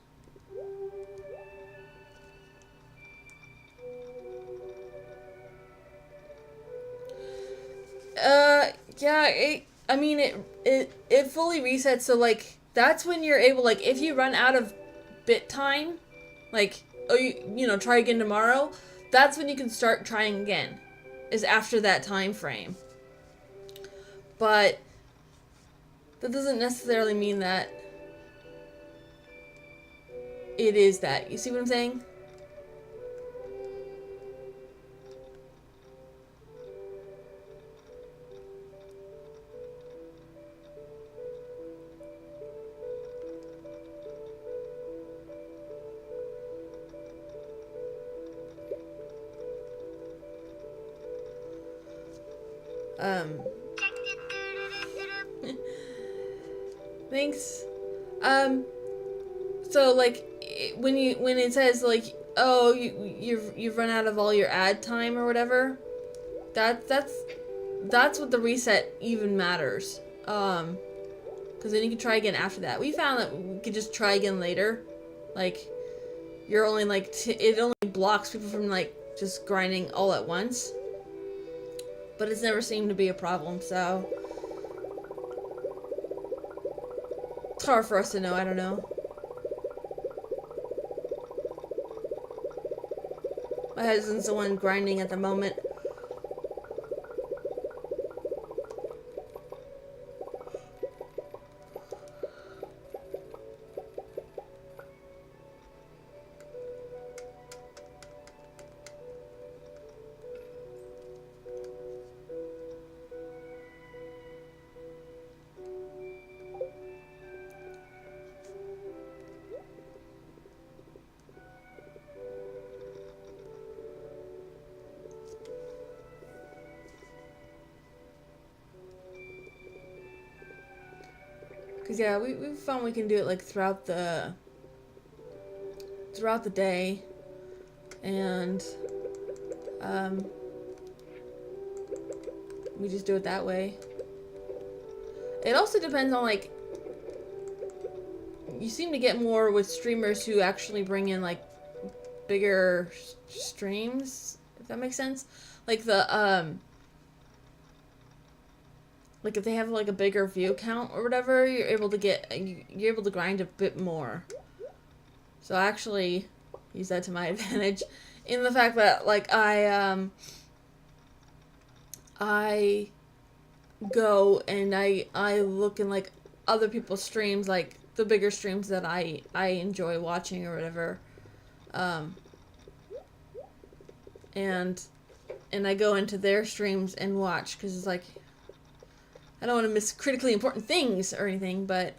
A: Yeah, I mean, it fully resets, so, like, that's when you're able, like, if you run out of bit time, like, oh, you know, try again tomorrow, that's when you can start trying again, is after that time frame. But that doesn't necessarily mean that it is that. You see what I'm saying? Thanks. So like when it says like, oh, you've run out of all your ad time or whatever, that's what the reset even matters. Because then you can try again after that. We found that we could just try again later. Like, you're only like it only blocks people from like just grinding all at once. But it's never seemed to be a problem, so it's hard for us to know. I don't know. My husband's the one grinding at the moment. Cause yeah, we found we can do it like throughout the day, and we just do it that way. It also depends on like, you seem to get more with streamers who actually bring in like bigger streams, if that makes sense. Like the like if they have like a bigger view count or whatever, you're able to grind a bit more. So I actually use that to my advantage in the fact that like I go and I look in like other people's streams, like the bigger streams that I enjoy watching or whatever, and I go into their streams and watch, because it's like, I don't want to miss critically important things or anything, but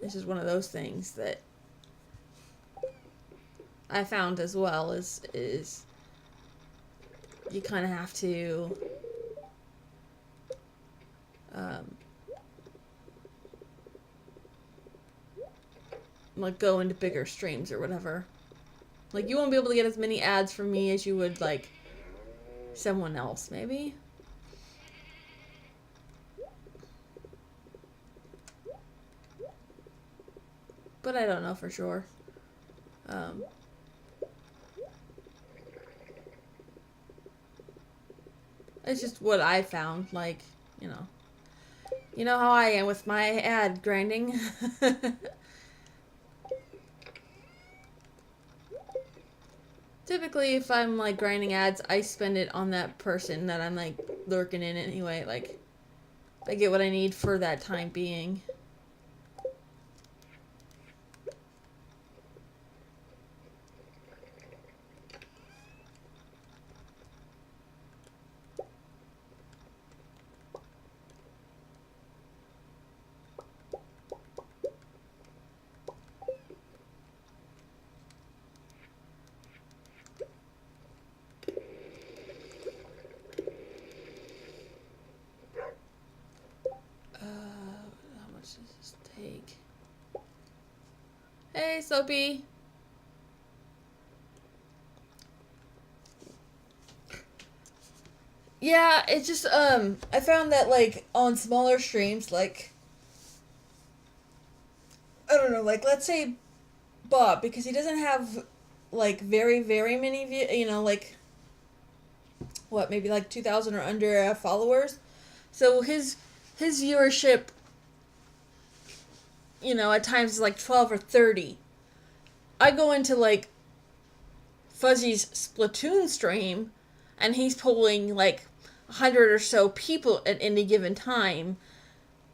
A: this is one of those things that I found as well, is you kind of have to like go into bigger streams or whatever. Like, you won't be able to get as many ads from me as you would like someone else, maybe. But I don't know for sure. It's just what I found, like, you know how I am with my ad grinding. Typically, if I'm like grinding ads, I spend it on that person that I'm like lurking in anyway. Like, I get what I need for that time being. How much does this take? Hey, Soapy. Yeah, it's just, I found that, like, on smaller streams, like, I don't know, like, let's say Bob, because he doesn't have, like, very, very many, like, what, maybe, like, 2,000 or under followers? So his viewership, at times is, like, 12 or 30. I go into, like, Fuzzy's Splatoon stream, and he's pulling, like, 100 or so people at any given time.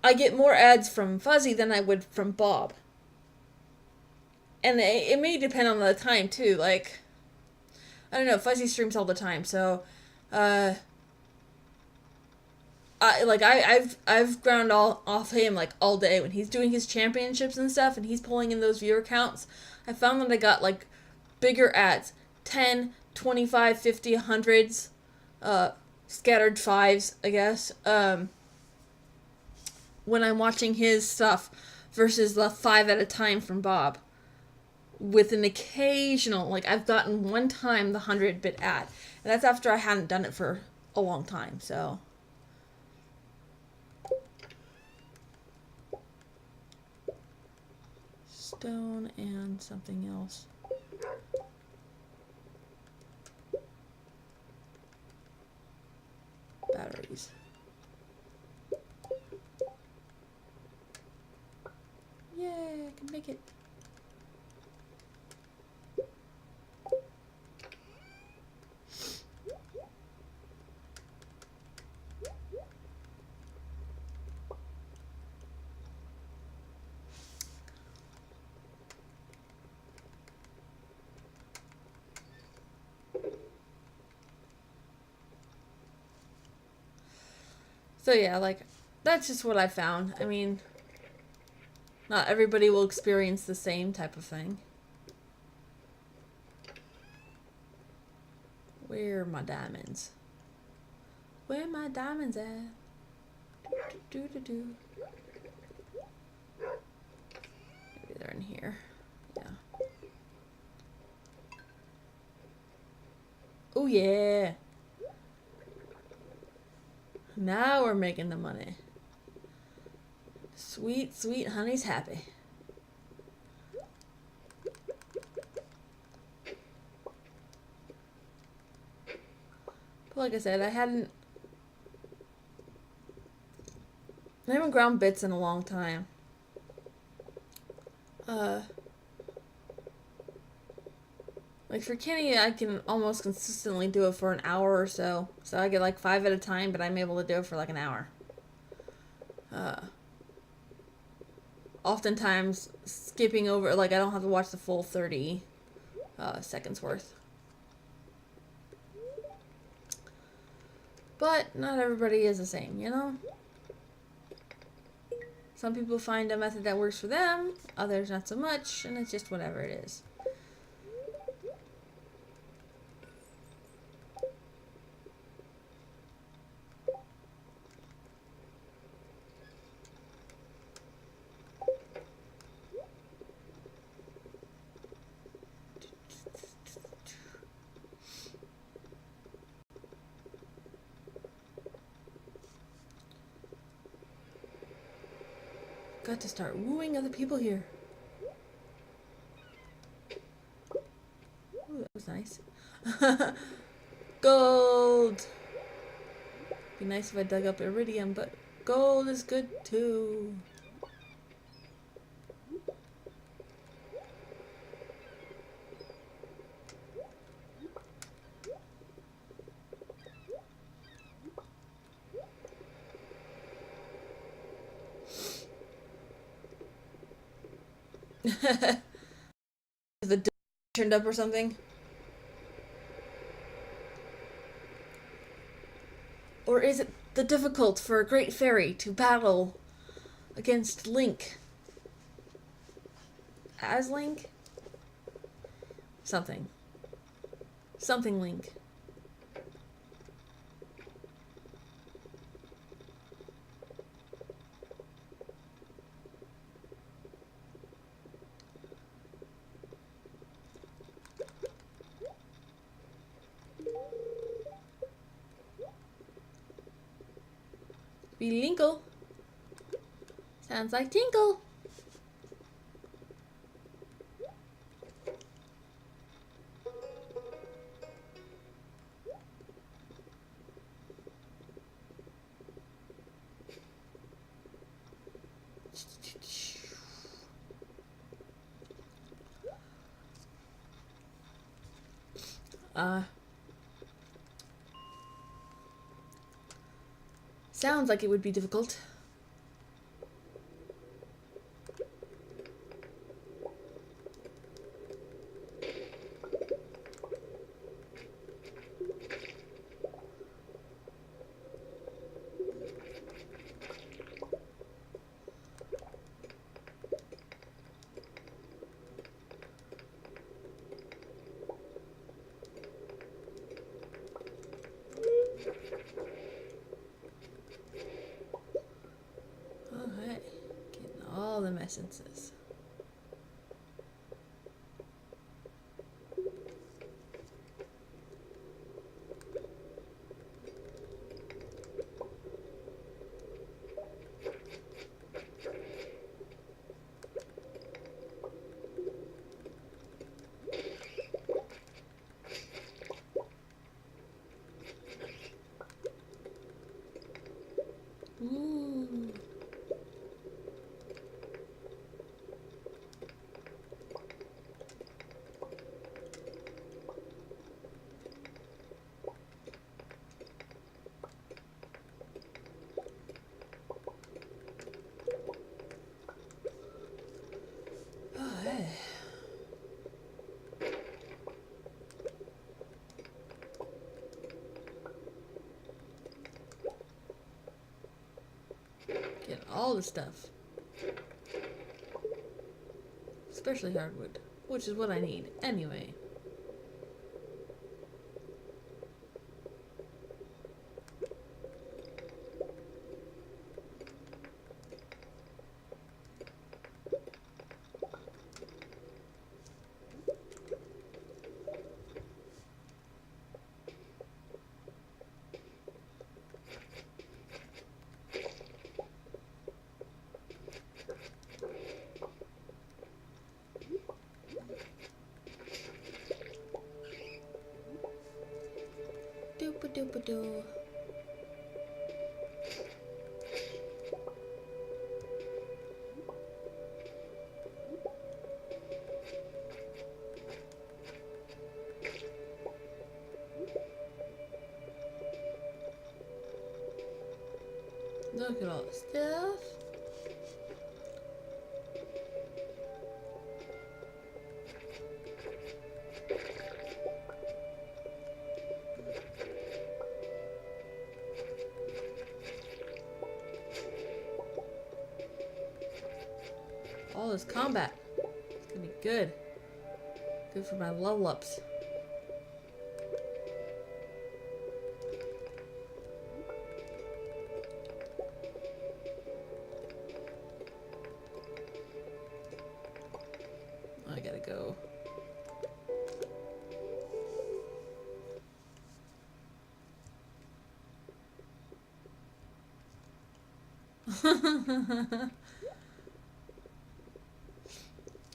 A: I get more ads from Fuzzy than I would from Bob. And it may depend on the time, too. Like, I don't know, Fuzzy streams all the time, so, I've ground off him, like, all day when he's doing his championships and stuff, and he's pulling in those viewer counts. I found that I got, like, bigger ads. 10, 25, 50, hundreds, scattered fives, I guess, when I'm watching his stuff versus the 5 at a time from Bob. With an occasional, like, I've gotten one time the 100-bit ad. And that's after I hadn't done it for a long time, so. Stone and something else. Batteries. Yay, I can make it. So yeah, like, that's just what I found. I mean, not everybody will experience the same type of thing. Where are my diamonds? Where are my diamonds at? Do do do. Maybe they're in here. Yeah. Oh yeah. Now we're making the money. Sweet, sweet honey's happy. But like I said, I haven't ground bits in a long time. Like for Kenny, I can almost consistently do it for an hour or so. So I get like 5 at a time, but I'm able to do it for like an hour. Oftentimes skipping over, like I don't have to watch the full 30 seconds worth. But not everybody is the same, you know? Some people find a method that works for them, others not so much, and it's just whatever it is. Got to start wooing other people here. Ooh, that was nice. Gold! Be nice if I dug up iridium, but gold is good too. Is the turned up or something? Or is it the difficult for a great fairy to battle against Link? As Link? Something. Something Link. Be Linkle. Sounds like Tinkle. Sounds like it would be difficult. Alright, getting all the essences. Ooh. Alright. Get all the stuff. Especially hardwood, which is what I need anyway. Doop-a-doop-a-doo. Look at all the stuff. All this combat. It's gonna be good. Good for my level ups. I gotta go.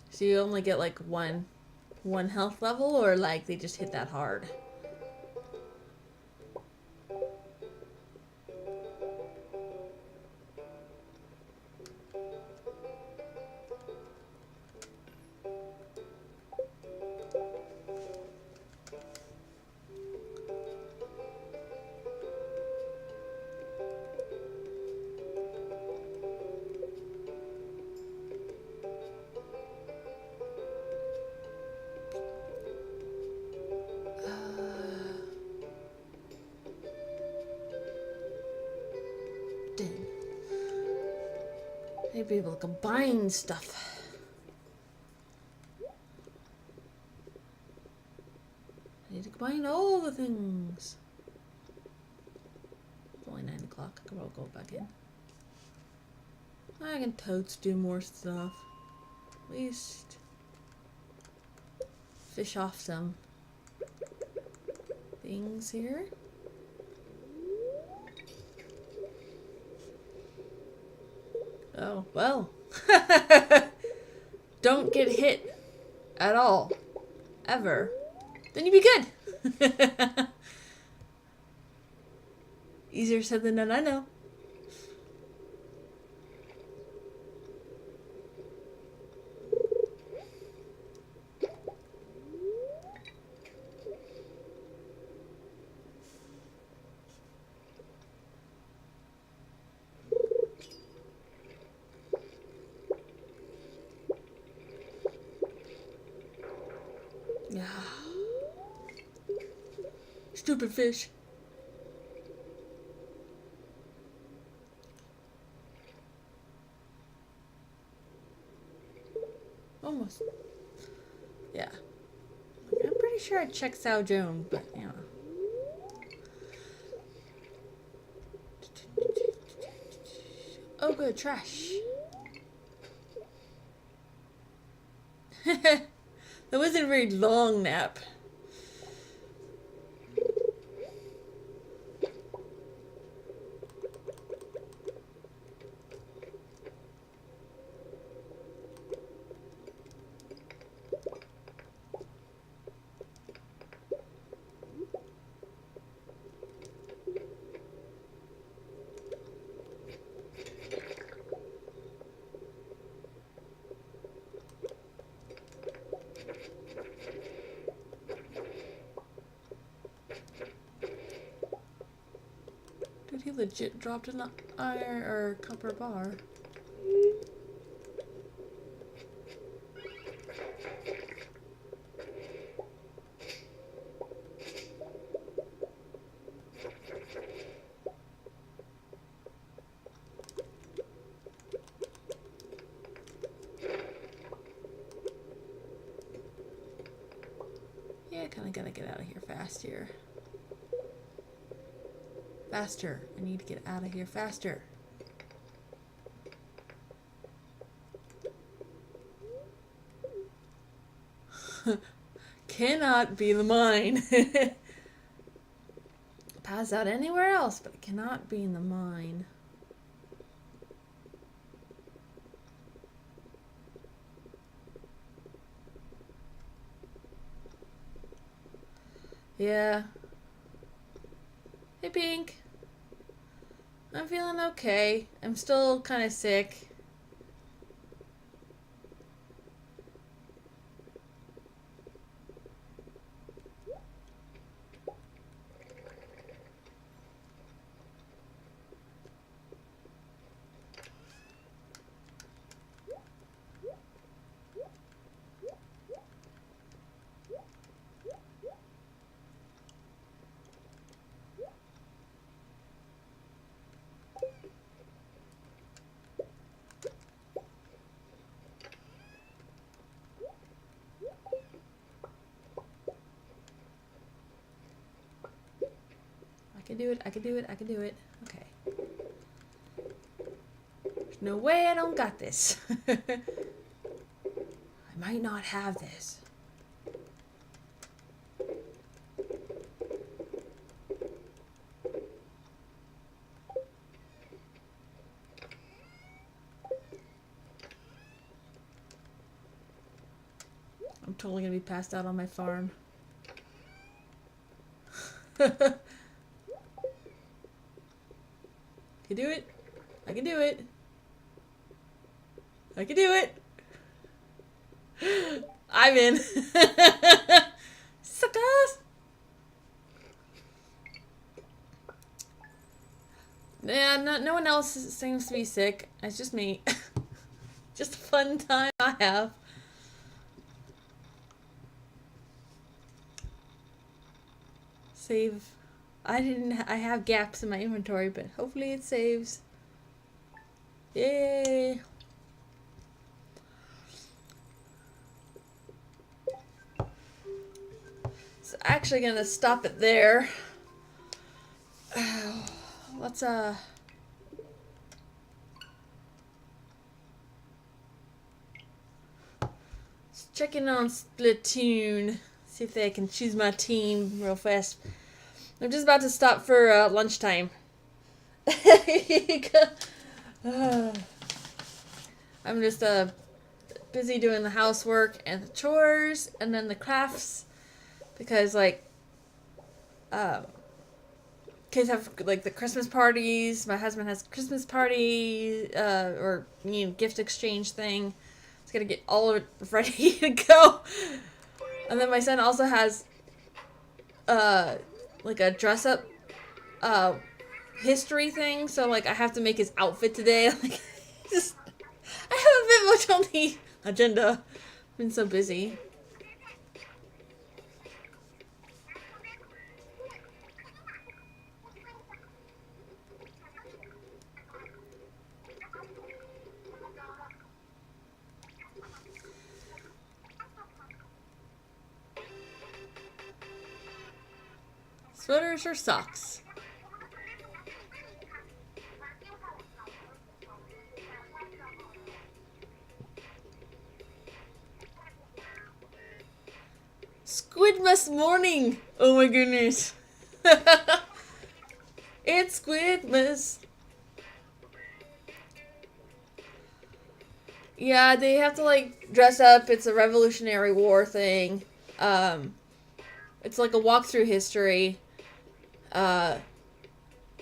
A: So you only get like one health level, or like they just hit that hard? I'd be able to combine stuff. I need to combine all the things. It's only 9 o'clock. I can all go back in. I can totes do more stuff. At least fish off some things here. Oh, well. Don't get hit at all. Ever. Then you'd be good. Easier said than done, I know. Stupid fish. Almost. Yeah. I'm pretty sure I checked Sao Joan, but yeah. Oh good, trash. That wasn't a very long nap. Dude, he legit dropped an iron or copper bar. Yeah, kinda gotta get out of here fast here. Faster. I need to get out of here faster. Cannot be the mine. Pass out anywhere else, but it cannot be in the mine. Yeah. Hey, Pink. I'm feeling okay. I'm still kind of sick. I can do it, I can do it, I can do it. Okay. There's no way I don't got this. I might not have this. I'm totally gonna be passed out on my farm. I can do it. I can do it. I can do it. I'm in. Suckers. Yeah, no one else seems to be sick. It's just me. Just a fun time I have. Save. I have gaps in my inventory, but hopefully it saves. Yay! So actually gonna stop it there. Let's check in on Splatoon. See if I can choose my team real fast. I'm just about to stop for lunchtime. I'm just busy doing the housework and the chores and then the crafts because like kids have like the Christmas parties. My husband has a Christmas party or gift exchange thing. It's gonna get all of it ready to go. And then my son also has like a dress up history thing, so like I have to make his outfit today. Like just I haven't been much on the agenda. I've been so busy. Sweaters or socks? Squidmas morning! Oh my goodness. It's Squidmas. Yeah, they have to like dress up. It's a Revolutionary War thing. It's like a walk through history.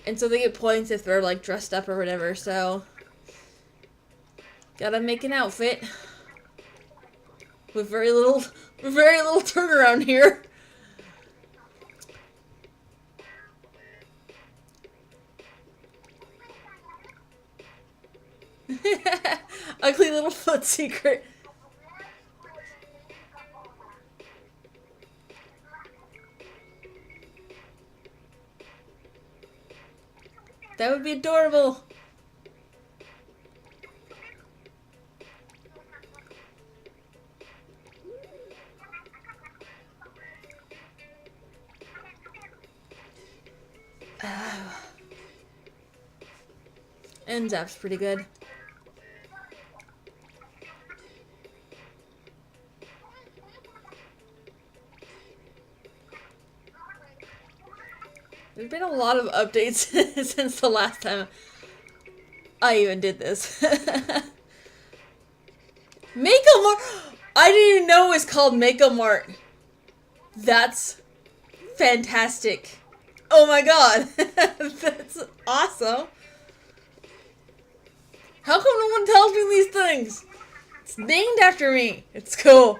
A: And so they get points if they're like dressed up or whatever, so gotta make an outfit with very little turnaround here. Ugly little foot secret. That would be adorable. And Zap's pretty good. There's been a lot of updates since the last time I even did this. Make-A-Mart! I didn't even know it was called Make-A-Mart. That's fantastic. Oh my god. That's awesome. How come no one tells me these things? It's named after me. It's cool.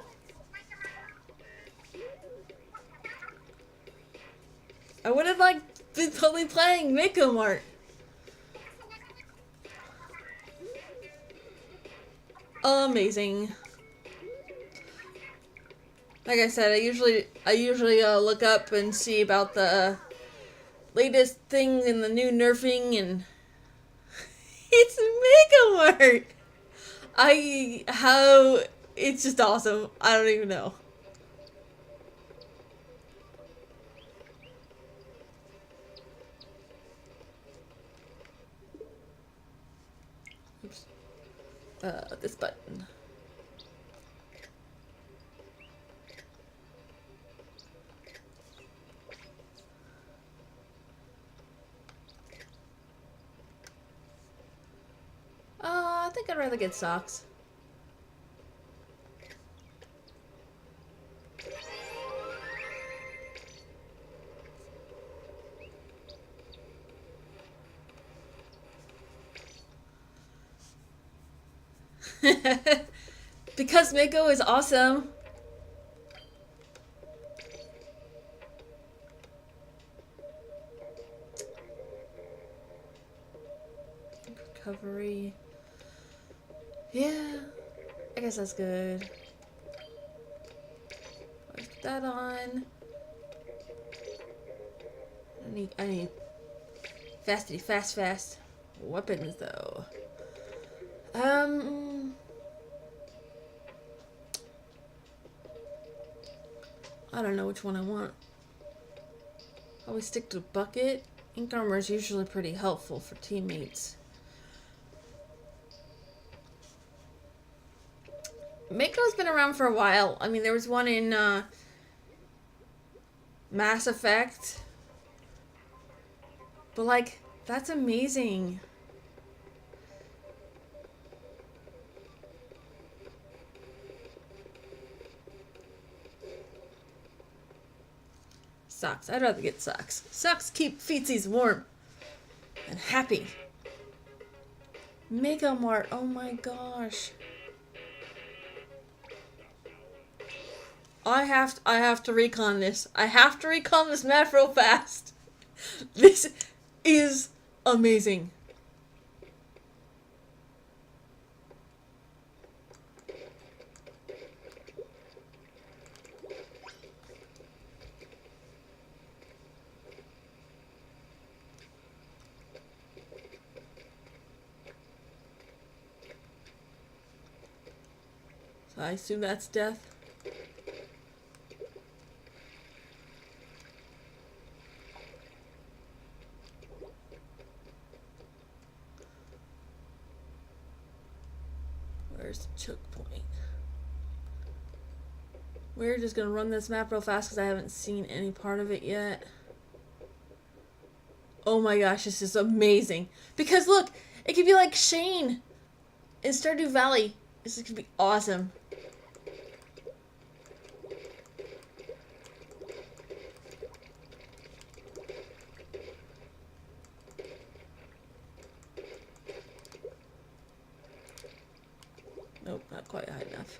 A: I would have like been totally playing Mako Mart. Amazing. Like I said, I usually look up and see about the latest thing in the new nerfing, and it's Mako Mart. It's just awesome. I don't even know. Oops. This button. I think I'd rather get socks. Because Mako is awesome. Recovery. Yeah, I guess that's good. Put that on. I need fast weapons though. I don't know which one I want. Always stick to bucket. Ink armor is usually pretty helpful for teammates. Mako's been around for a while. I mean, there was one in Mass Effect. But, like, that's amazing. Socks. I'd rather get socks. Socks keep feetsies warm and happy. Mega Mart. Oh my gosh. I have to recon this. I have to recon this map real fast. This is amazing. So I assume that's death. Where's the choke point? We're just gonna run this map real fast because I haven't seen any part of it yet. Oh my gosh, this is amazing. Because look, it could be like Shane in Stardew Valley. This could be awesome. Nope, not quite high enough.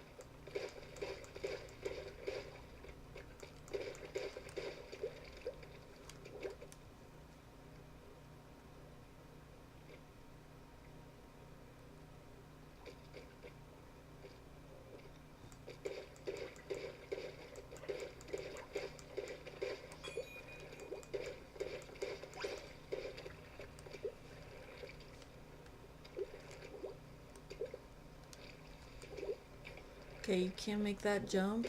A: Okay, you can't make that jump.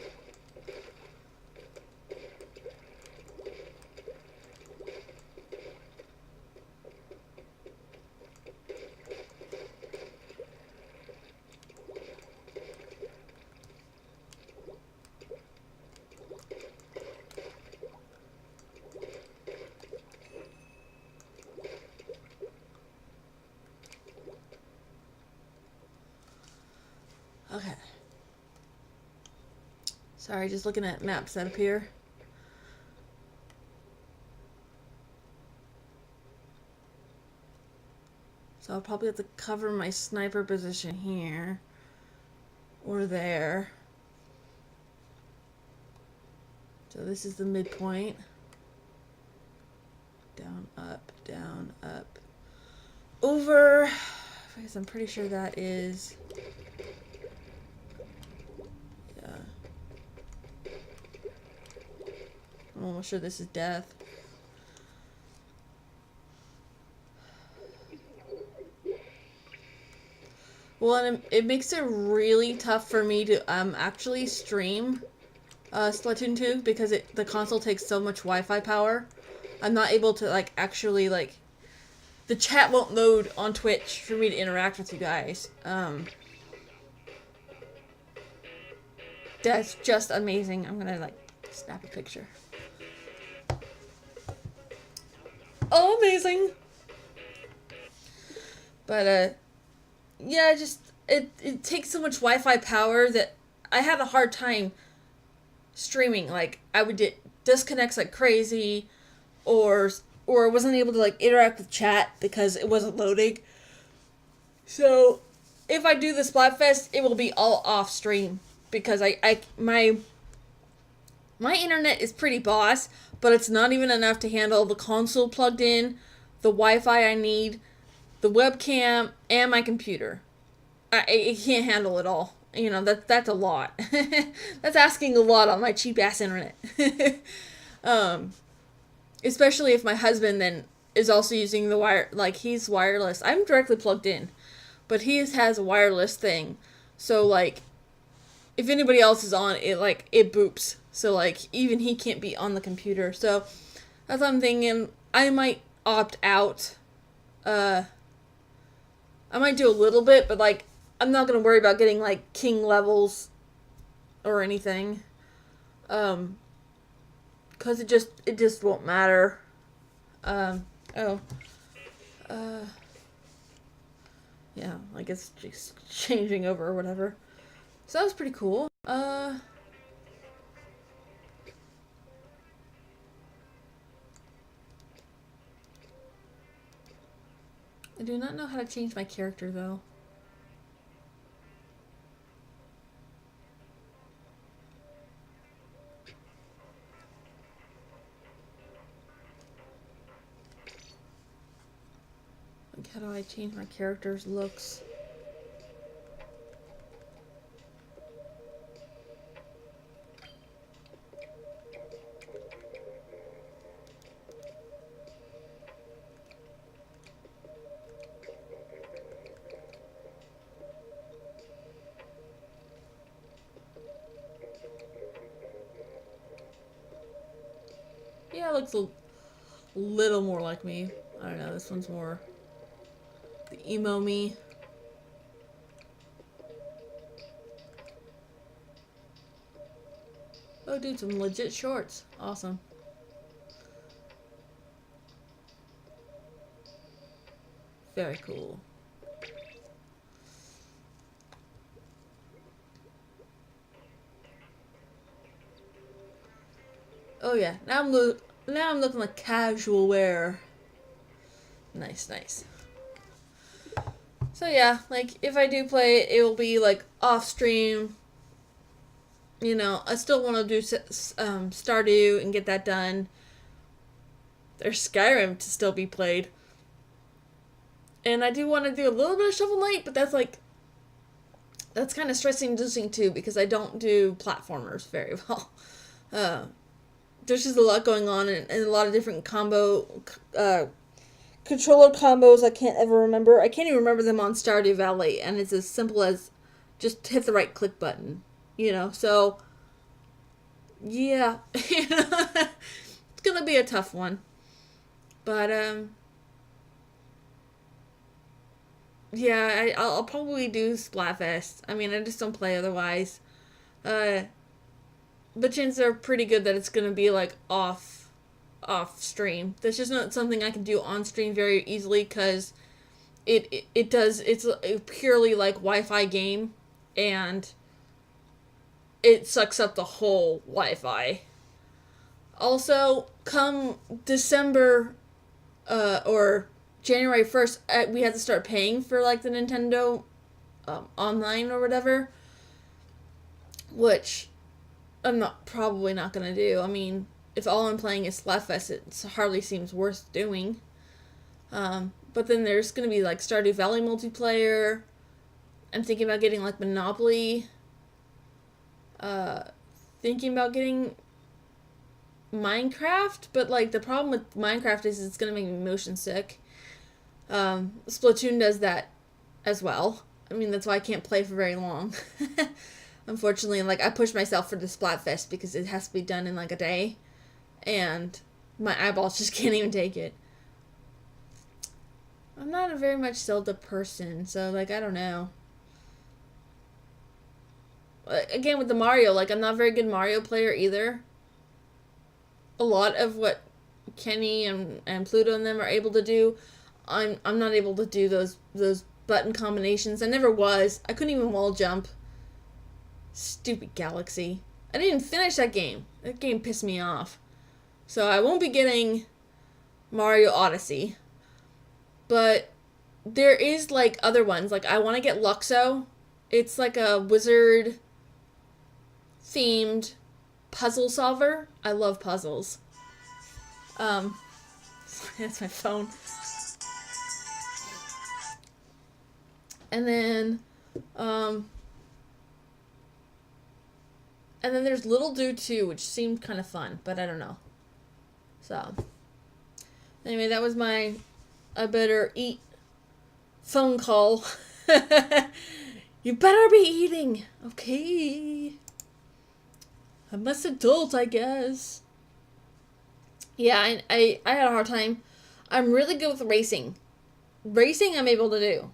A: Okay. Sorry, just looking at maps that appear. So I'll probably have to cover my sniper position here. Or there. So this is the midpoint. Down, up. Over. Because I'm pretty sure that is... Yeah. I'm almost sure this is death. Well, and it makes it really tough for me to actually stream Splatoon 2 because the console takes so much Wi-Fi power. I'm not able to like actually like the chat won't load on Twitch for me to interact with you guys. That's just amazing. I'm gonna like snap a picture. Oh, amazing! But yeah, just it takes so much Wi-Fi power that I have a hard time streaming. Like I would get disconnects like crazy, or wasn't able to like interact with chat because it wasn't loading. So if I do the Splatfest, it will be all off stream because my internet is pretty boss, but it's not even enough to handle the console plugged in, the Wi-Fi I need, the webcam, and my computer. It can't handle it all. You know, that's a lot. That's asking a lot on my cheap ass internet. Especially if my husband then is also using the wire, like he's wireless. I'm directly plugged in, but he has a wireless thing. So like, if anybody else is on it, like it boops. So like, even he can't be on the computer. So that's what I'm thinking. I might opt out. I might do a little bit, but like, I'm not gonna worry about getting like king levels or anything. Cause it just won't matter. Yeah, like it's just changing over or whatever. So that was pretty cool. I do not know how to change my character though. Like, how do I change my character's looks? Yeah, it looks a little more like me. I don't know, this one's more the emo me. Oh, dude, some legit shorts. Awesome. Very cool. Oh yeah, now I'm looking like casual wear. Nice, nice. So yeah, like if I do play it, it will be like off stream. You know, I still want to do Stardew and get that done. There's Skyrim to still be played. And I do want to do a little bit of Shovel Knight, but that's kind of stressing inducing too because I don't do platformers very well. There's just a lot going on and a lot of different controller combos I can't ever remember. I can't even remember them on Stardew Valley, and it's as simple as just hit the right click button, you know. So yeah, it's gonna be a tough one, but yeah, I'll probably do Splatfest. I mean, I just don't play otherwise. But chances are pretty good that it's gonna be like off stream. That's just not something I can do on stream very easily because it's a purely like Wi-Fi game and it sucks up the whole Wi-Fi. Also, come December or January 1st, we had to start paying for, like, the Nintendo online or whatever, which I'm probably not going to do. I mean, if all I'm playing is Splatfest, it hardly seems worth doing. But then there's going to be, like, Stardew Valley multiplayer. I'm thinking about getting, like, Monopoly. Thinking about getting Minecraft, but, like, the problem with Minecraft is it's going to make me motion sick. Splatoon does that as well. I mean, that's why I can't play for very long. Unfortunately, like, I pushed myself for the Splatfest because it has to be done in, like, a day. And my eyeballs just can't even take it. I'm not a very much Zelda person, so, like, I don't know. Again, with the Mario, like, I'm not a very good Mario player either. A lot of what Kenny and Pluto and them are able to do, I'm not able to do those button combinations. I never was. I couldn't even wall jump. Stupid Galaxy. I didn't even finish that game. That game pissed me off. So I won't be getting Mario Odyssey. But there is, like, other ones. Like, I want to get Luxo. It's like a wizard themed puzzle solver. I love puzzles. That's my phone. And then there's Little Do 2, which seemed kind of fun, but I don't know. So, anyway, that was my I better eat phone call. You better be eating. Okay. I'm less adult, I guess. Yeah, I had a hard time. I'm really good with racing. Racing I'm able to do.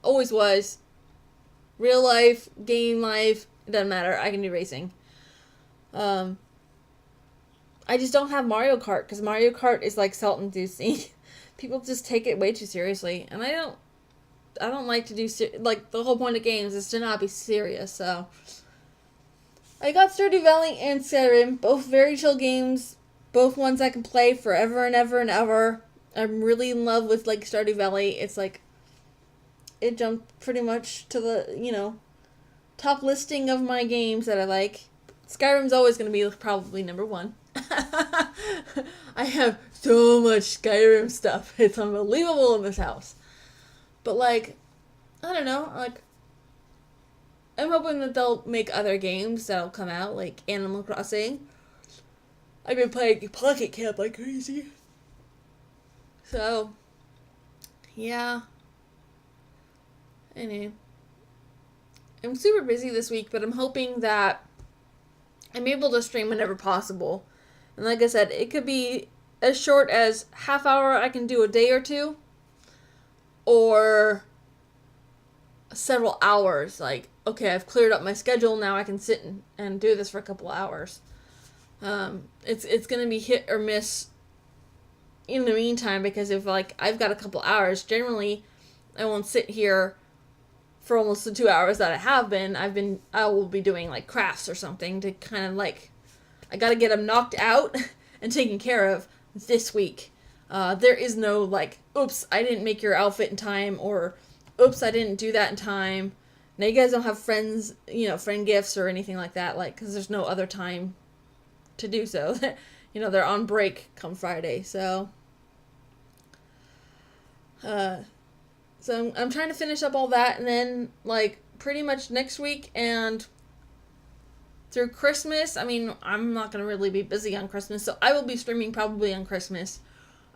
A: Always was. Real life, game life, it doesn't matter. I can do racing. I just don't have Mario Kart, because Mario Kart is like salt-inducing. People just take it way too seriously, and I don't like to do, like, the whole point of games is to not be serious, so. I got Stardew Valley and Skyrim, both very chill games, both ones I can play forever and ever and ever. I'm really in love with, like, Stardew Valley. It's like, it jumped pretty much to the, top listing of my games that I like. Skyrim's always going to be probably number one. I have so much Skyrim stuff. It's unbelievable in this house. But, like, I don't know, like, I'm hoping that they'll make other games that'll come out, like Animal Crossing. I've been playing Pocket Camp like crazy. So, yeah. Anyway. I'm super busy this week, but I'm hoping that I'm able to stream whenever possible. And like I said, it could be as short as half hour I can do a day or two, or several hours. Like, okay, I've cleared up my schedule, now I can sit and do this for a couple hours. It's going to be hit or miss in the meantime, because if, like, I've got a couple hours, generally I won't sit here for almost the 2 hours that I have been. I will be doing, like, crafts or something to kind of, like, I gotta get them knocked out and taken care of this week. There is no, like, oops, I didn't make your outfit in time, or oops, I didn't do that in time. Now, you guys don't have friends, friend gifts or anything like that, like, because there's no other time to do so. They're on break come Friday, so. So I'm trying to finish up all that, and then, like, pretty much next week and through Christmas, I mean, I'm not going to really be busy on Christmas, so I will be streaming probably on Christmas,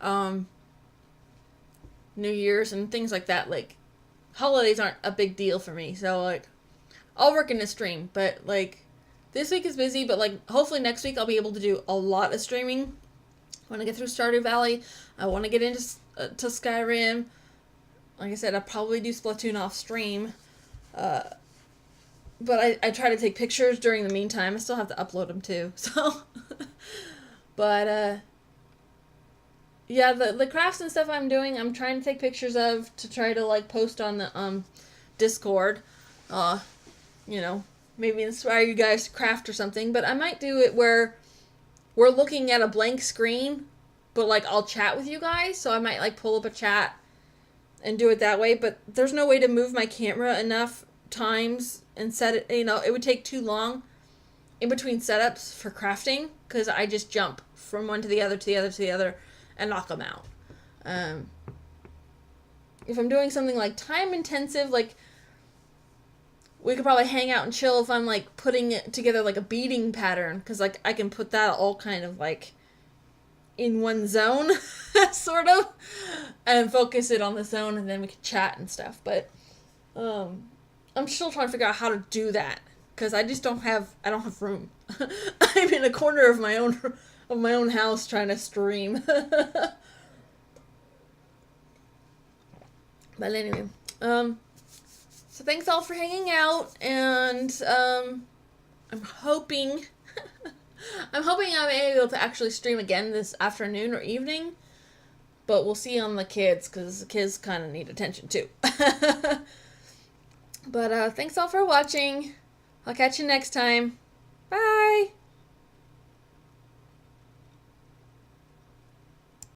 A: New Year's, and things like that. Like, holidays aren't a big deal for me, so, like, I'll work in a stream, but, like, this week is busy, but, like, hopefully next week I'll be able to do a lot of streaming. I want to get through Stardew Valley. I want to get into to Skyrim. Like I said, I'll probably do Splatoon off stream. But I try to take pictures during the meantime. I still have to upload them too. So, but yeah, the crafts and stuff I'm doing, I'm trying to take pictures of to try to, like, post on the Discord. Maybe inspire you guys to craft or something. But I might do it where we're looking at a blank screen, but like I'll chat with you guys, so I might like pull up a chat and do it that way, but there's no way to move my camera enough times and set it, you know, it would take too long in between setups for crafting, because I just jump from one to the other to the other to the other and knock them out. If I'm doing something like time intensive, like we could probably hang out and chill if I'm like putting it together like a beading pattern, because like I can put that all kind of like in one zone sort of, and focus it on the zone, and then we can chat and stuff. But I'm still trying to figure out how to do that, because I just don't have room. I'm in a corner of my own house trying to stream. But anyway, so thanks all for hanging out, and I'm hoping I'm able to actually stream again this afternoon or evening, but we'll see on the kids, because the kids kind of need attention too. But thanks all for watching. I'll catch you next time.